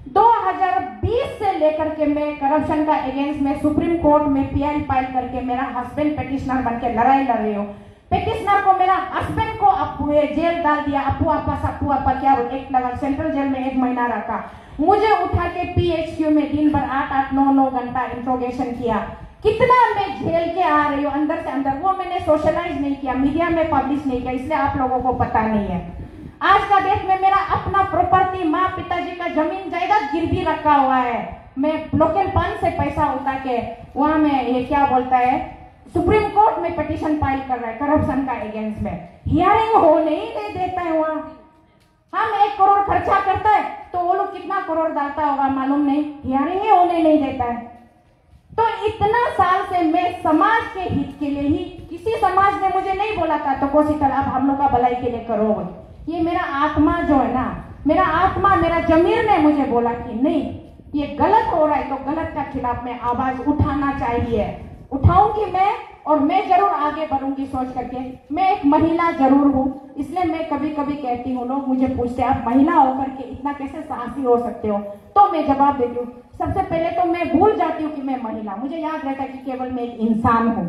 2020 से लेकर के मैं करप्शन का अगेंस्ट में सुप्रीम कोर्ट में पीआई फाइल करके मेरा हस्बैंड पिटिशनर बन के लड़ाई लड़ रही हूँ। पिटिशनर को मेरा हस्बैंड को जेल डाल दिया, अप्पू आपा क्या एक लगा, सेंट्रल जेल में 1 महीना रखा। मुझे उठा के पीएचक्यू में दिन भर 8-8, 9-9 घंटा इंट्रोगेशन किया। कितना मैं झेल के आ रही हूँ अंदर से अंदर, वो मैंने सोशलाइज नहीं किया, मीडिया में पब्लिश नहीं किया, इसलिए आप लोगों को पता नहीं है। आज का डेट में मेरा अपना प्रॉपर्टी, माँ पिताजी का जमीन जायदाद गिरवी रखा हुआ है। मैं लोकल फंड से पैसा उठा के वहां में ये क्या बोलता है सुप्रीम कोर्ट में पिटीशन फाइल कर रहा है करप्शन का अगेंस्ट में। हियरिंग होने ही नहीं देता है वहां। हम 1 करोड़ खर्चा करता है तो वो लोग कितना करोड़ डालता होगा मालूम नहीं, हियरिंग ही होने नहीं देता है। तो इतना साल से मैं समाज के हित के लिए ही, किसी समाज ने मुझे नहीं बोला था तो कोशिश अब हम लोग का भलाई के लिए करो, ये मेरा आत्मा जो है ना, मेरा आत्मा, मेरा जमीर ने मुझे बोला कि नहीं ये गलत हो रहा है, तो गलत का खिलाफ में आवाज उठाना चाहिए। उठाऊंगी मैं, और मैं जरूर आगे बढ़ूंगी सोच करके। मैं एक महिला जरूर हूँ, इसलिए मैं कभी कभी कहती हूँ, लोग मुझे पूछते हैं आप महिला होकर के इतना कैसे साहसी हो सकते हो, तो मैं जवाब देती हूँ। सबसे पहले तो मैं भूल जाती हूँ कि मैं महिला, मुझे याद रहता है कि केवल मैं एक इंसान हूँ।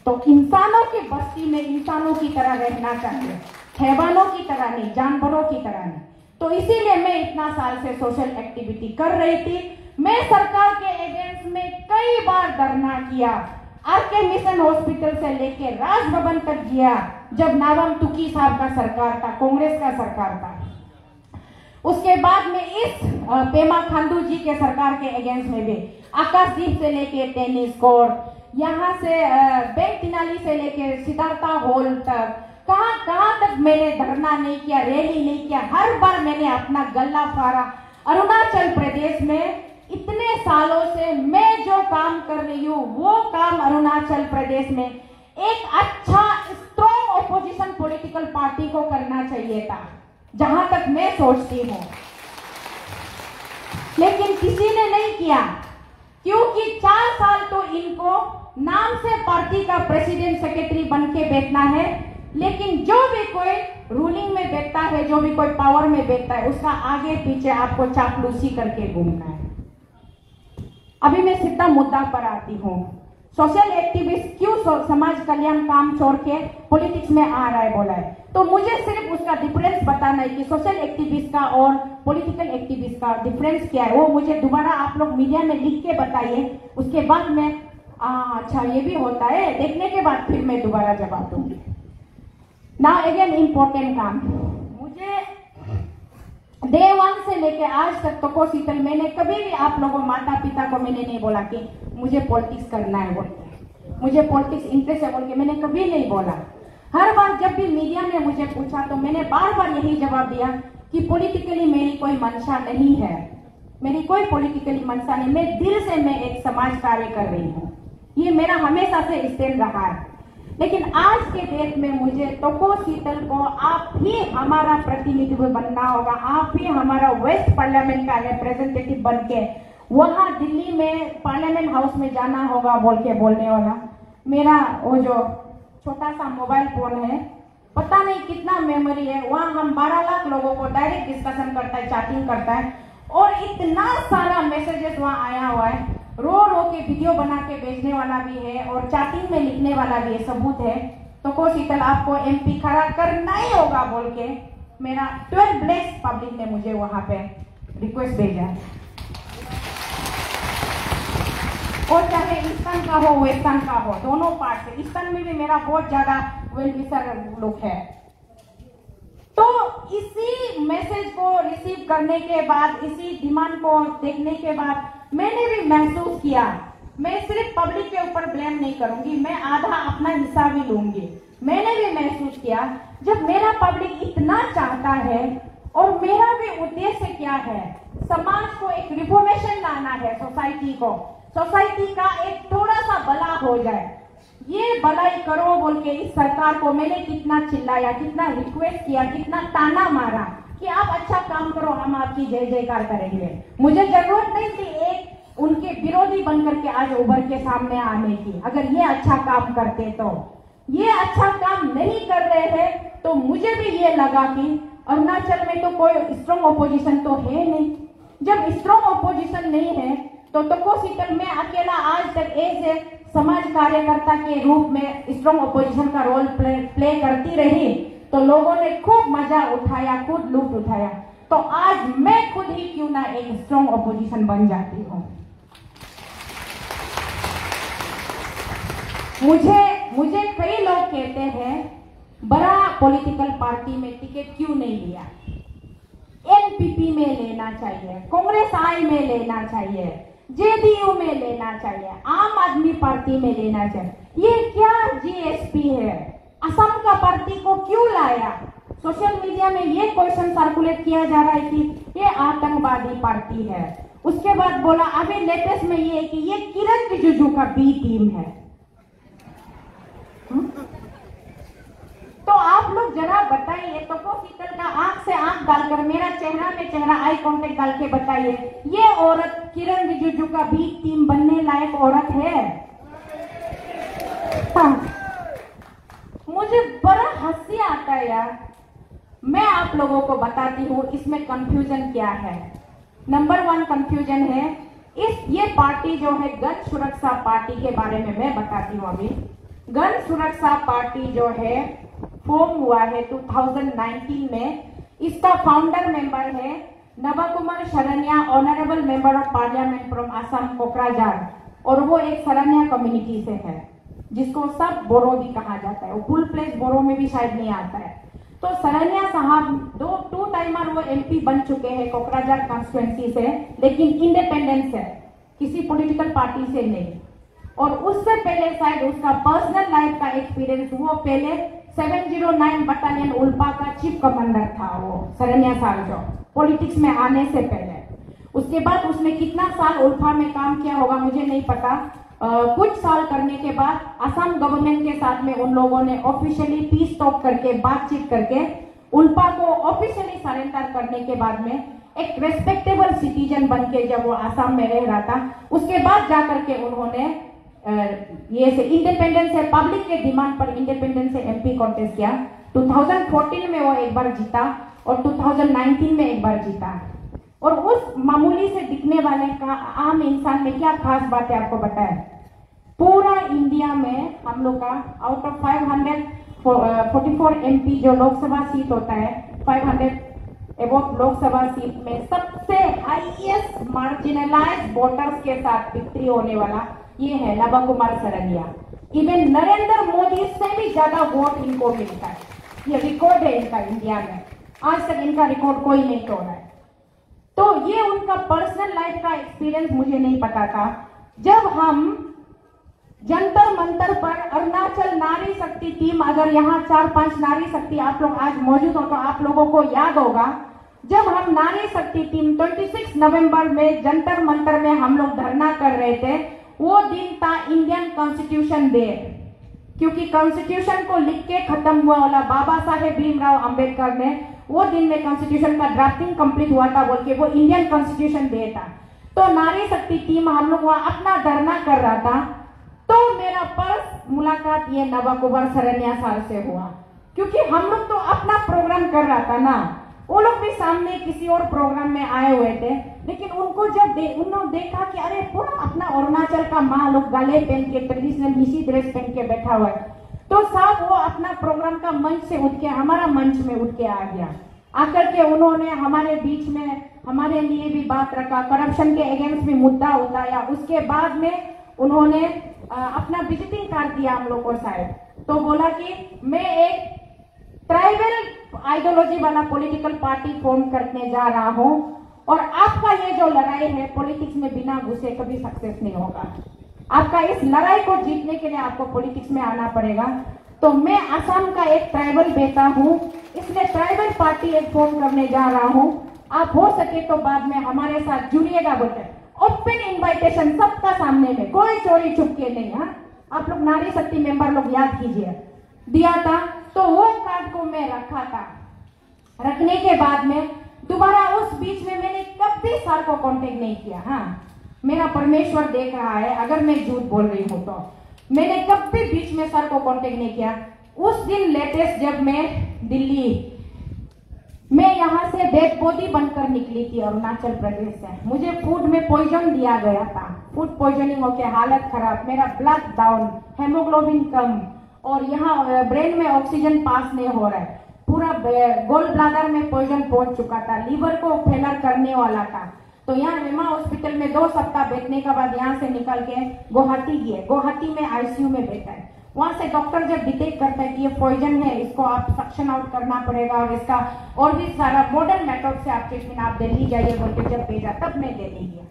तो इंसानों की बस्ती में इंसानों की तरह रहना चाहिए, हैवानों की तरह नहीं, जानवरों की तरह नहीं। तो इसीलिए मैं इतना साल से सोशल एक्टिविटी कर रही थी। मैं सरकार के अगेंस्ट में कई बार धरना किया, आरके मिशन हॉस्पिटल से लेके राजभवन तक गया, जब नावम तुकी साहब का सरकार था, कांग्रेस का सरकार था। उसके बाद में इस पेमा खांडू जी के सरकार के अगेंस्ट में भी आकाशदीप से लेके टेनिस कोर्ट, यहाँ से बैंक तिनाली से लेके सिद्धार्था हॉल तक, कहां तक मैंने धरना नहीं किया, रैली नहीं किया। हर बार मैंने अपना गला फाड़ा। अरुणाचल प्रदेश में इतने सालों से मैं जो काम कर रही हूँ, वो काम अरुणाचल प्रदेश में एक अच्छा स्ट्रॉन्ग ऑपोजिशन पॉलिटिकल पार्टी को करना चाहिए था, जहां तक मैं सोचती हूँ। लेकिन किसी ने नहीं किया, क्योंकि 4 साल तो इनको नाम से पार्टी का प्रेसिडेंट सेक्रेटरी बन के बैठना है, लेकिन जो भी कोई रूलिंग में बैठता है, जो भी कोई पावर में बैठता है, उसका आगे पीछे आपको चापलूसी करके घूमना है। अभी मैं सीधा मुद्दा पर आती हूँ। सोशल एक्टिविस्ट क्यों समाज कल्याण काम छोड़ के पॉलिटिक्स में आ रहा है बोला है, तो मुझे सिर्फ उसका डिफरेंस बताना है कि सोशल एक्टिविस्ट का और पॉलिटिकल एक्टिविस्ट का डिफरेंस क्या है। वो मुझे दोबारा आप लोग मीडिया में लिख के बताइए, उसके बाद मैं अच्छा ये भी होता है देखने के बाद फिर मैं दोबारा जवाब दूंगी। नाउ अगेन इम्पोर्टेंट काम, मुझे डे 1 से लेके आज तक तो शीतल मैंने कभी भी आप लोगों माता पिता को मैंने नहीं बोला कि मुझे पॉलिटिक्स करना है बोल के, मुझे पॉलिटिक्स इंटरेस्ट है बोल के मैंने कभी नहीं बोला। हर बार जब भी मीडिया ने मुझे पूछा तो मैंने बार बार यही जवाब दिया कि पॉलिटिकली मेरी कोई मंशा नहीं है, मेरी कोई पॉलिटिकली मंशा नहीं, मैं दिल से मैं एक समाज कार्य कर रही हूँ। ये मेरा हमेशा से स्टैंड रहा है। लेकिन आज के डेट में मुझे तोको शीतल को आप ही हमारा प्रतिनिधित्व बनना होगा, आप ही हमारा वेस्ट पार्लियामेंट का रिप्रेजेंटेटिव बन के वहां दिल्ली में पार्लियामेंट हाउस में जाना होगा बोल के बोलने वाला। मेरा वो जो छोटा सा मोबाइल फोन है, पता नहीं कितना मेमोरी है, वहां हम 12 लाख लोगों को डायरेक्ट डिस्कशन करता है, चैटिंग करता है, और इतना सारा मैसेजेस वहां आया हुआ है। रो रो के वीडियो बना के भेजने वाला भी है और चैटिंग में लिखने वाला भी है, सबूत है। तो को शीतल आपको एमपी खड़ा करना ही होगा बोल के मेरा 12 ब्लेस पब्लिक ने मुझे वहां पे रिक्वेस्ट भेजा। और चाहे ईस्टर्न का हो वेस्टर्न का हो, दोनों पार्ट से, ईस्टर्न में भी मेरा बहुत ज्यादा वेल विशर लोग है। तो इसी मैसेज को रिसीव करने के बाद, इसी डिमांड को देखने के बाद मैंने भी महसूस किया, मैं सिर्फ पब्लिक के ऊपर ब्लेम नहीं करूंगी, मैं आधा अपना हिस्सा भी लूंगी। मैंने भी महसूस किया जब मेरा पब्लिक इतना चाहता है, और मेरा भी उद्देश्य क्या है, समाज को एक रिफॉर्मेशन लाना है, सोसाइटी का एक थोड़ा सा भला हो जाए, ये भलाई करो बोल के इस सरकार को मैंने कितना चिल्लाया, कितना रिक्वेस्ट किया, कितना ताना मारा कि आप अच्छा काम करो, हम आपकी जय जयकार करेंगे। मुझे जरूरत नहीं थी एक उनके विरोधी बनकर के आज उभर के सामने आने की। अगर ये अच्छा काम करते तो, ये अच्छा काम नहीं कर रहे हैं तो मुझे भी ये लगा कि अरुणाचल में तो कोई स्ट्रॉन्ग ऑपोजिशन तो है नहीं। जब स्ट्रॉन्ग ऑपोजिशन नहीं है तो को शीतल में अकेला आज तक ऐसे समाज कार्यकर्ता के रूप में स्ट्रॉन्ग ऑपोजिशन का रोल प्ले करती रही, तो लोगों ने खूब मजा उठाया, खूब लूट उठाया। तो आज मैं खुद ही क्यों ना एक स्ट्रॉन्ग ऑपोजिशन बन जाती हूँ। मुझे कई लोग कहते हैं बड़ा पॉलिटिकल पार्टी में टिकट क्यों नहीं लिया, एनपीपी में लेना चाहिए, कांग्रेस आई में लेना चाहिए, जेडीयू में लेना चाहिए, आम आदमी पार्टी में लेना चाहिए। ये क्या जीएसपी है, असम का पार्टी को क्यों लाया? सोशल मीडिया में ये क्वेश्चन सर्कुलेट किया जा रहा है कि ये आतंकवादी पार्टी है। उसके बाद बोला अभी लेटेस्ट में ये कि ये किरण रिजिजू का बी टीम है। तो आप लोग जरा बताइए, तो शीतल का आंख से आंख डालकर, मेरा चेहरा में चेहरा आई कांटेक्ट डाल के बताइए, ये औरत किरण रिजिजू का बी टीम बनने लायक औरत है? हाँ। मुझे बड़ा हंसी आता है यार। मैं आप लोगों को बताती हूँ इसमें कंफ्यूजन क्या है। नंबर 1 कंफ्यूजन है ये पार्टी जो है गण सुरक्षा पार्टी के बारे में मैं बताती हूँ। अभी गण सुरक्षा पार्टी जो है फॉर्म हुआ है 2019 में। इसका फाउंडर मेंबर है Naba Kumar Sarania, honourable member of parliament from Assam Kokrajhar, और वो एक शरण्या कम्युनिटी से है जिसको सब बोरो भी कहा जाता है। वो फुल प्लेस बोरो में भी शायद नहीं आता है। तो शरण्या साहब टू टाइमर वो एमपी बन चुके हैं कोकराझार कॉन्स्टिट्यूएंसी से, लेकिन इंडिपेंडेंस है, किसी पॉलिटिकल पार्टी से नहीं। और उससे पहले शायद उसका पर्सनल लाइफ का एक्सपीरियंस, वो पहले 709 बटालियन उल्पा का चीफ कमांडर था वो शरण्या साहब, जो पॉलिटिक्स में आने से पहले। उसके बाद उसने कितना साल उल्फा में काम किया होगा मुझे नहीं पता। कुछ साल करने के बाद असम गवर्नमेंट के साथ में उन लोगों ने ऑफिशियली पीस टॉक करके, बातचीत करके उल्फा को ऑफिशियली सरेंडर करने के बाद में एक रेस्पेक्टेबल सिटीजन बन के जब वो असम में रह रहा था, उसके बाद जाकर के उन्होंने ये से इंडिपेंडेंस से, पब्लिक के डिमांड पर इंडिपेंडेंस से एमपी कॉन्टेस्ट किया। 2014 में वो एक बार जीता और 2019 में एक बार जीता। और उस मामूली से दिखने वाले का आम इंसान में क्या खास बात है आपको बताएं। पूरा इंडिया में हम लोग का आउट ऑफ 544 एमपी जो लोकसभा सीट होता है, 500 एबोव लोकसभा सीट में सबसे हाईएस्ट मार्जिनलाइज्ड वोटर्स के साथ विक्ट्री होने वाला ये है नवा कुमार शरण्या। इवन नरेंद्र मोदी से भी ज्यादा वोट इनको मिलता है। ये रिकॉर्ड है इनका इंडिया में, आज तक इनका रिकॉर्ड कोई नहीं तोड़ा है। तो ये उनका पर्सनल लाइफ का एक्सपीरियंस मुझे नहीं पता था। जब हम जंतर मंतर पर अरुणाचल नारी शक्ति टीम, अगर यहाँ 4-5 नारी शक्ति आप लोग आज मौजूद हो तो आप लोगों को याद होगा, जब हम नारी शक्ति टीम 26 नवंबर में जंतर मंतर में हम लोग धरना कर रहे थे, वो दिन था इंडियन कॉन्स्टिट्यूशन डे। क्योंकि कॉन्स्टिट्यूशन को लिख के खत्म हुआ वाला बाबा साहेब भीमराव अंबेडकर ने वो दिन में कॉन्स्टिट्यूशन का ड्राफ्टिंग कंप्लीट हुआ था बोल के वो इंडियन कॉन्स्टिट्यूशन डे था। तो नारी शक्ति टीम हम लोग वहां अपना धरना कर रहा था। तो मेरा पर्स मुलाकात ये नवा कुमार शरण्या साहब से हुआ, क्योंकि हम लोग तो अपना प्रोग्राम कर रहा था ना, वो लोग भी सामने किसी और प्रोग्राम में आए हुए थे। लेकिन उनको जब उन्होंने देखा कि अरे पूरा अपना अरुणाचल का माँ लोग गले पहन के ट्रेडिशनल मिसी ड्रेस पहन के बैठा हुआ है, तो साहब वो अपना प्रोग्राम का मंच से उठ के हमारा मंच में उठ के आ गया। आकर के उन्होंने हमारे बीच में हमारे लिए भी बात रखा, करप्शन के अगेंस्ट भी मुद्दा उठाया। उसके बाद में उन्होंने अपना विजिटिंग कार्ड दिया हम लोग को शायद, तो बोला कि मैं एक ट्राइबल आइडियोलॉजी वाला पॉलिटिकल पार्टी फॉर्म करने जा रहा हूं और आपका ये जो लड़ाई है पॉलिटिक्स में बिना घुसे कभी सक्सेस नहीं होगा। आपका इस लड़ाई को जीतने के लिए आपको पॉलिटिक्स में आना पड़ेगा। तो मैं असम का एक ट्राइबल बेटा हूं, इसलिए ट्राइबल पार्टी एक फॉर्म करने जा रहा हूं। आप हो सके तो बाद में हमारे साथ जुड़िएगा बोलते। ओपन इन्विटेशन सबका सामने में, कोई चोरी छुप के नहीं। हाँ, आप लोग नारी शक्ति मेंबर लोग याद कीजिए, दिया था। तो वो कार्ड को मैं रखा था। रखने के बाद में दोबारा उस बीच में मैंने कभी सर को कांटेक्ट नहीं किया। हाँ, मेरा परमेश्वर देख रहा है अगर मैं झूठ बोल रही हूं तो मैंने कभी बीच में सर को कांटेक्ट नहीं किया। उस दिन लेटेस्ट जब मैं दिल्ली मैं यहाँ से डेड बॉडी बनकर निकली थी अरुणाचल प्रदेश से, मुझे फूड में पॉइजन दिया गया था। फूड पॉइजनिंग होकर हालत खराब, मेरा ब्लड डाउन, हेमोग्लोबिन कम और यहाँ ब्रेन में ऑक्सीजन पास नहीं हो रहा है। पूरा गोल ब्लाडर में पॉइजन पहुंच चुका था, लीवर को फेलर करने वाला था। तो यहाँ रेमा हॉस्पिटल में 2 सप्ताह बैठने के बाद यहाँ से निकल के गुवाहाटी गए। गुवाहाटी में आईसीयू में बैठा है। वहां से डॉक्टर जब डिटेक्ट करता है कि ये पॉइजन है, इसको आप सक्शन आउट करना पड़ेगा और इसका और भी सारा मॉडर्न मेथड से आप ट्रीटमेंट, आप दिल्ली जाइए बोल के जब भेजा तब मैं दिल्ली गया।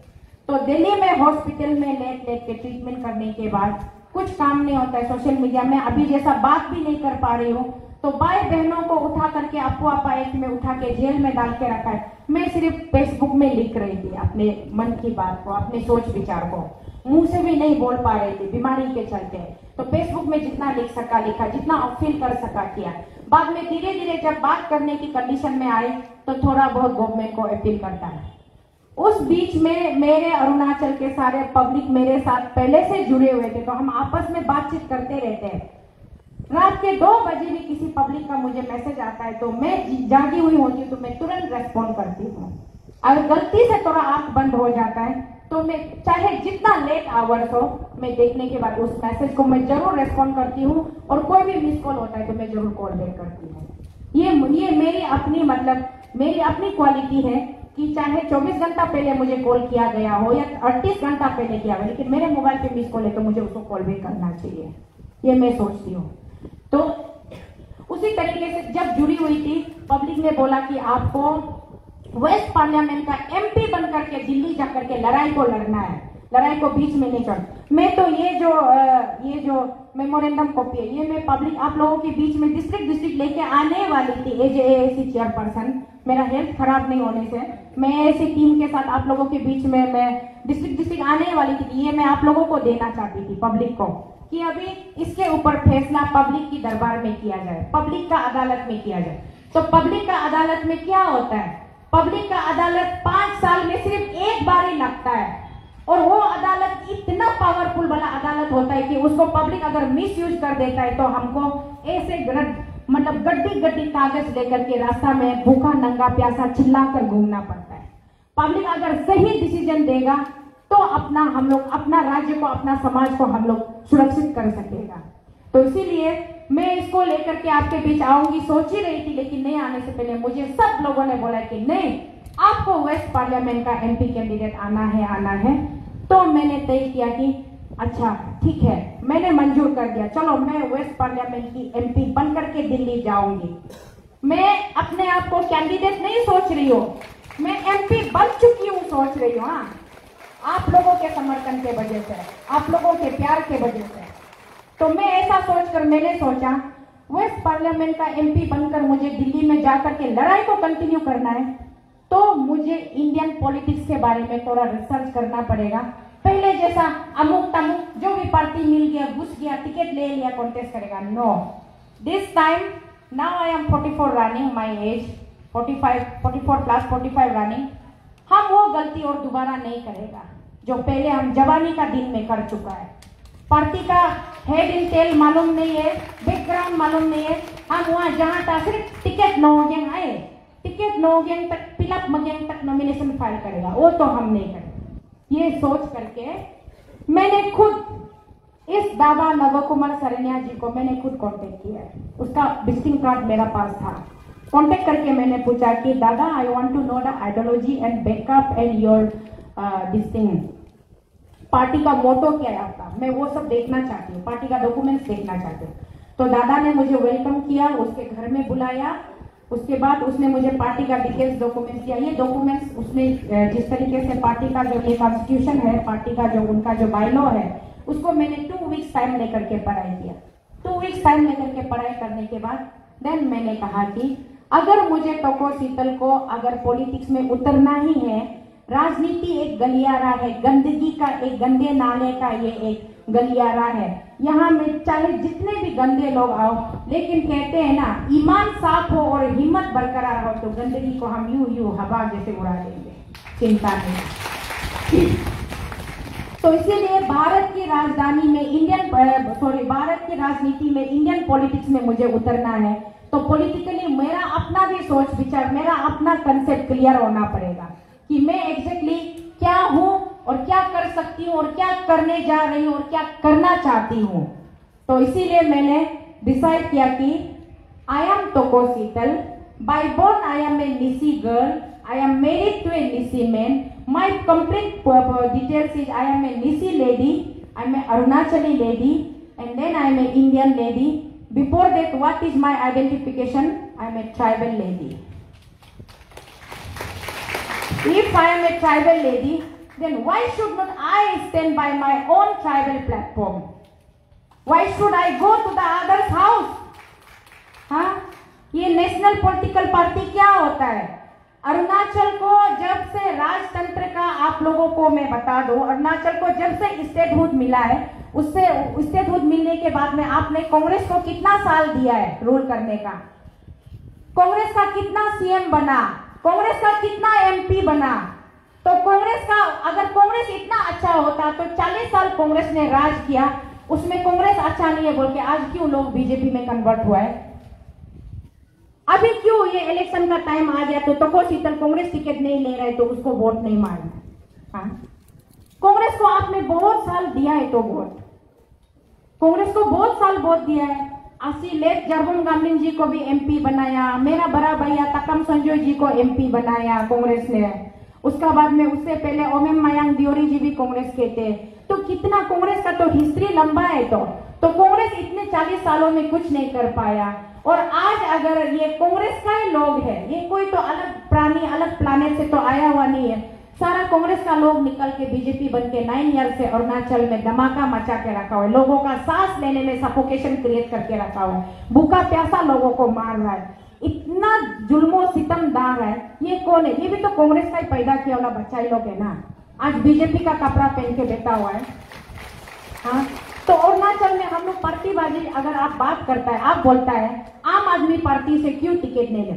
तो दिल्ली में हॉस्पिटल में लेट के ट्रीटमेंट करने के बाद कुछ काम नहीं होता है। सोशल मीडिया में अभी जैसा बात भी नहीं कर पा रही हूँ, तो भाई बहनों को उठा करके अफवाह पाइट में उठा के जेल में डाल के रखा है। मैं सिर्फ फेसबुक में लिख रही थी अपने मन की बात को, अपने सोच विचार को, मुंह से भी नहीं बोल पा रही थी बीमारी के चलते। तो फेसबुक में जितना लिख सका लिखा, जितना अपील कर सका किया। बाद में धीरे धीरे जब बात करने की कंडीशन में आई तो थोड़ा बहुत गवर्नमेंट को अपील करता है। उस बीच में मेरे अरुणाचल के सारे पब्लिक मेरे साथ पहले से जुड़े हुए थे, तो हम आपस में बातचीत करते रहते हैं। रात के 2 बजे भी किसी पब्लिक का मुझे मैसेज आता है तो मैं जागी हुई होती हूँ तो मैं तुरंत रेस्पॉन्ड करती हूँ। अगर गलती से थोड़ा आंख बंद हो जाता है तो मैं चाहे जितना लेट आवर्स हो, मैं देखने के बाद उस मैसेज को मैं जरूर रेस्पॉन्ड करती हूँ। और कोई भी मिस कॉल होता है तो मैं जरूर कॉल बैक करती हूँ। ये मेरी अपनी मेरी अपनी क्वालिटी है कि चाहे 24 घंटा पहले मुझे कॉल किया गया हो या 38 घंटा पहले किया गया, लेकिन मेरे मोबाइल पे मिस कॉल है तो मुझे उसको कॉल भी करना चाहिए, ये मैं सोचती हूँ। तो उसी तरीके से जब जुड़ी हुई थी, पब्लिक ने बोला कि आपको वेस्ट पार्लियामेंट का एमपी बन करके दिल्ली जाकर के लड़ाई को लड़ना है, लड़ाई को बीच में नहीं छोड़। मैं तो ये जो मेमोरेंडम कॉपी है, ये मैं पब्लिक आप लोगों के बीच में डिस्ट्रिक्ट लेके आने वाली थी एज एएसी चेयरपर्सन। मेरा हेल्थ खराब नहीं होने से मैं ऐसी टीम के साथ आप लोगों के बीच में मैं डिस्ट्रिक्ट आने वाली थी। ये मैं आप लोगों को देना चाहती थी, पब्लिक को, कि अभी इसके ऊपर फैसला पब्लिक की दरबार में किया जाए, पब्लिक का अदालत में किया जाए। तो पब्लिक का अदालत में क्या होता है, पब्लिक का अदालत 5 साल में सिर्फ एक बार ही लगता है, और वो अदालत इतना पावरफुल वाला अदालत होता है कि उसको पब्लिक अगर मिस यूज कर देता है तो हमको ऐसे मतलब गड्डी कागज लेकर के रास्ता में भूखा नंगा प्यासा चिल्लाकर घूमना पड़ता है। पब्लिक अगर सही डिसीजन देगा तो हम लोग अपना राज्य को, अपना समाज को हम लोग सुरक्षित कर सकेगा। तो इसीलिए मैं इसको लेकर के आपके बीच आऊंगी, सोच ही रही थी, लेकिन नहीं आने से पहले मुझे सब लोगों ने बोला कि नहीं, आपको वेस्ट पार्लियामेंट का एमपी कैंडिडेट आना है। तो मैंने तय किया कि अच्छा ठीक है, मैंने मंजूर कर दिया, चलो मैं वेस्ट पार्लियामेंट की एमपी बन करके दिल्ली जाऊंगी। मैं अपने आप को कैंडिडेट नहीं सोच रही हूँ, मैं एमपी बन चुकी हूँ सोच रही हूँ। आप लोगों के समर्थन के वजह से, आप लोगों के प्यार के वजह से। तो मैं ऐसा सोचकर मैंने सोचा वेस्ट पार्लियामेंट का एमपी बनकर मुझे दिल्ली में जाकर के लड़ाई को कंटिन्यू करना है, तो मुझे इंडियन पॉलिटिक्स के बारे में थोड़ा रिसर्च करना पड़ेगा। पहले जैसा अमुक तमुक जो भी पार्टी मिल गया, घुस गया, टिकट ले लिया, कॉन्टेस्ट करेगा, no. This time now I am 44 running, my age 44 plus 45 running. हम वो गलती और दोबारा नहीं करेगा जो पहले हम जवानी का दिन में कर चुका है। पार्टी का हेड इन टेल मालूम नहीं है, बैकग्राउंड मालूम नहीं है। हम वहां जहां था सिर्फ टिकट नौगेंग आए, टिकट नौगेंग तक, पिलअप मगेंग तक नॉमिनेशन फाइल करेगा, वो तो हम नहीं करेंगे। ये सोच करके मैंने खुद इस दादा नवकुमार सरनिया जी को मैंने खुद कांटेक्ट किया है, उसका विजिटिंग कार्ड मेरा पास था। कांटेक्ट करके मैंने पूछा कि दादा I want to know the ideology and backup and your this thing, party का मोटो क्या है आपका, मैं वो सब देखना चाहती हूँ, पार्टी का डॉक्यूमेंट्स देखना चाहती हूँ। तो दादा ने मुझे वेलकम किया, उसके घर में बुलाया, उसके बाद उसने मुझे पार्टी का डिटेल्स डॉक्यूमेंट्स दिया। ये डॉक्यूमेंट्स उसने जिस तरीके से पार्टी का जो ये कॉन्स्टिट्यूशन है, पार्टी का जो उनका जो बायलॉ है, उसको मैंने 2 वीक्स टाइम लेकर के पढ़ाई किया। 2 वीक्स टाइम लेकर के पढ़ाई करने के बाद देन मैंने कहा कि अगर मुझे टोको शीतल को अगर पॉलिटिक्स में उतरना ही है, राजनीति एक गलियारा है, गंदगी का एक गंदे नाले का ये एक गलियारा है। यहाँ में चाहे जितने भी गंदे लोग आओ, लेकिन कहते हैं ना ईमान साफ हो और हिम्मत बरकरार हो तो गंदगी को हम यूं हवा जैसे उड़ा देंगे, चिंता नहीं। तो इसीलिए भारत की राजधानी में भारत की राजनीति में इंडियन पॉलिटिक्स में मुझे उतरना है, तो पॉलिटिकली मेरा अपना भी सोच विचार, मेरा अपना कंसेप्ट क्लियर होना पड़ेगा कि मैं एग्जैक्टली क्या हूं और क्या कर सकती हूँ और क्या करने जा रही हूँ और क्या करना चाहती हूँ। तो इसीलिए मैंने डिसाइड किया कि I am Toko Shital, by born I am a Nyishi girl, I am married to a Nyishi man, my complete details is I am a Nyishi lady, I am a Arunachali lady and then I am a Indian lady. Before that what is my identification, I am a tribal lady. If I am a tribal lady, then why should not I stand by my own tribal platform? Why should I go to the other's house? हाँ, ये national political party क्या होता है? अरुणाचल को जब से राजतंत्र का आप लोगों को मैं बता दूं, अरुणाचल को जब से स्टेटहुड मिला है, उससे स्टेटहुड मिलने के बाद में आपने कांग्रेस को कितना साल दिया है रूल करने का? कांग्रेस का कितना सीएम बना, कांग्रेस का कितना एमपी बना? तो कांग्रेस का अगर कांग्रेस इतना अच्छा होता तो 40 साल कांग्रेस ने राज किया, उसमें कांग्रेस अच्छा नहीं है बोल के आज क्यों लोग बीजेपी में कन्वर्ट हुआ है? अभी क्यों ये इलेक्शन का टाइम आ गया तो टोको शीतल कांग्रेस टिकट नहीं ले रहे तो उसको वोट नहीं मारना? हाँ, कांग्रेस को आपने बहुत साल दिया है, तो वोट कांग्रेस को बहुत साल वोट दिया है। लेट जरबुम गामलिन जी को भी एमपी बनाया, मेरा बड़ा भैया तकम संजय जी को एमपी बनाया कांग्रेस ने। उसका बाद में उससे पहले ओमेम मयांग दियोरी जी भी कांग्रेस के थे। तो कितना कांग्रेस का तो हिस्ट्री लंबा है। तो कांग्रेस इतने 40 सालों में कुछ नहीं कर पाया। और आज अगर ये कांग्रेस का ही लोग है, ये कोई तो अलग प्राणी अलग प्लानेट से तो आया हुआ नहीं है, सारा कांग्रेस का लोग निकल के बीजेपी बन के 9 ईयर से अरुणाचल में धमाका मचा के रखा हुआ है, लोगों का सांस लेने में सफोकेशन क्रिएट करके रखा हुआ है, भूखा प्यासा लोगों को मार रहा है, इतना जुल्मो सितमदार है। ये कौन है? ये भी तो कांग्रेस का ही पैदा किया वाला बच्चा ही लोग है ना। आज बीजेपी का कपड़ा पहन के बैठा हुआ है। हाँ, तो अरुणाचल में हम लोग पार्टीबाजी अगर आप बात करता है, आप बोलता है आम आदमी पार्टी से क्यों टिकट नहीं ले।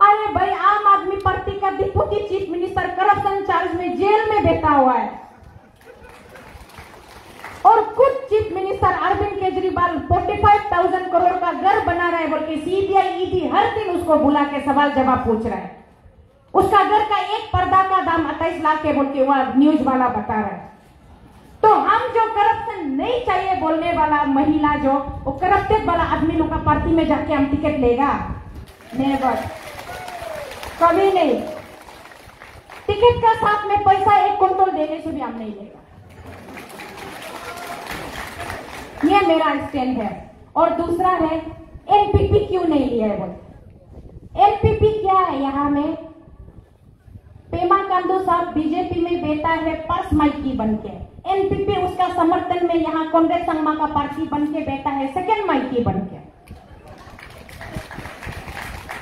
अरे भाई, आम आदमी पार्टी का deputy chief minister corruption charge में जेल में बैठा हुआ है और खुद चीफ मिनिस्टर अरविंद केजरीवाल 45,000 करोड़ का घर बना रहा है, बल्कि सीबीआई ईडी हर दिन उसको बुला के सवाल जवाब पूछ रहा है। उसका घर का एक पर्दा का दाम 28 लाख के बोल के वह न्यूज वाला बता रहा है। तो हम जो करप्शन नहीं चाहिए बोलने वाला महिला, जो वो करप्टेड वाला आदमी लोग का पार्टी में जाके हम टिकट लेगा? नेवर, कभी नहीं। टिकट का साथ में पैसा 1 कुंटल देने से भी हम नहीं लेगा। ये मेरा स्टैंड है। और दूसरा है एनपीपी क्यों नहीं लिया है बोल। एनपीपी क्या है? यहाँ में पेमा खांडू साहब बीजेपी में बैठा है पर्स माइकी बन के, एनपीपी उसका समर्थन में यहाँ कांग्रेस संगमा का पार्टी बन के बैठा है सेकंड माइकी बन के।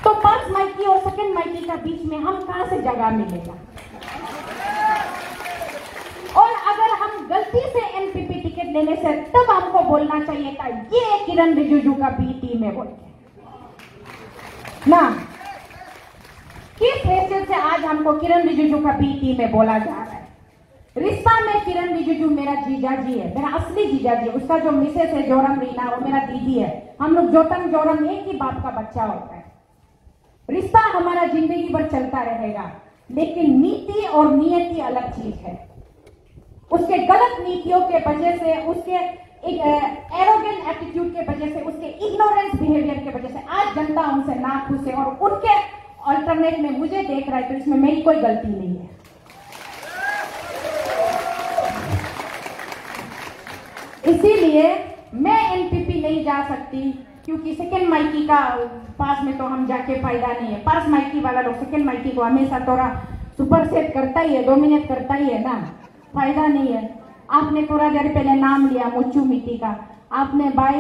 तो पर्स माइकी और सेकंड माइकी का बीच में हम कहां से जगह मिलेगा? और अगर हम गलती से एनपीपी टिकट लेने से तब हमको बोलना चाहिए था ये किरण रिजिजू का बी टीम है बोल के ना। किस हैसियत से आज हमको किरण रिजिजू का बी टीम में बोला जा रहा है? रिश्ता में किरण रिजिजू मेरा जीजा जी है, मेरा असली जीजा जी। उसका जो मिसेस है जोरम रीना, वो मेरा दीदी है। हम लोग जोटम जोरम एक ही बाप का बच्चा होता है। रिश्ता हमारा जिंदगी भर चलता रहेगा, लेकिन नीति और नियति अलग चीज है। उसके गलत नीतियों के वजह से, उसके एरोगेंट एटीट्यूड के वजह से, उसके इग्नोरेंस बिहेवियर के वजह से आज जनता उनसे नाखुश है और उनके अल्टरनेट में मुझे देख रहा है। तो इसमें मेरी कोई गलती नहीं है। इसीलिए मैं एनपीपी नहीं जा सकती, क्योंकि सेकेंड माइकी का पास में तो हम जाके फायदा नहीं है। पर्स माइकी वाला लोग सेकेंड माइकी को हमेशा थोड़ा सुपर सेट करता ही है, डोमिनेट करता ही है ना, फायदा नहीं है। आपने थोड़ा देर पहले नाम लिया मुच्चू मिट्टी का, आपने बाई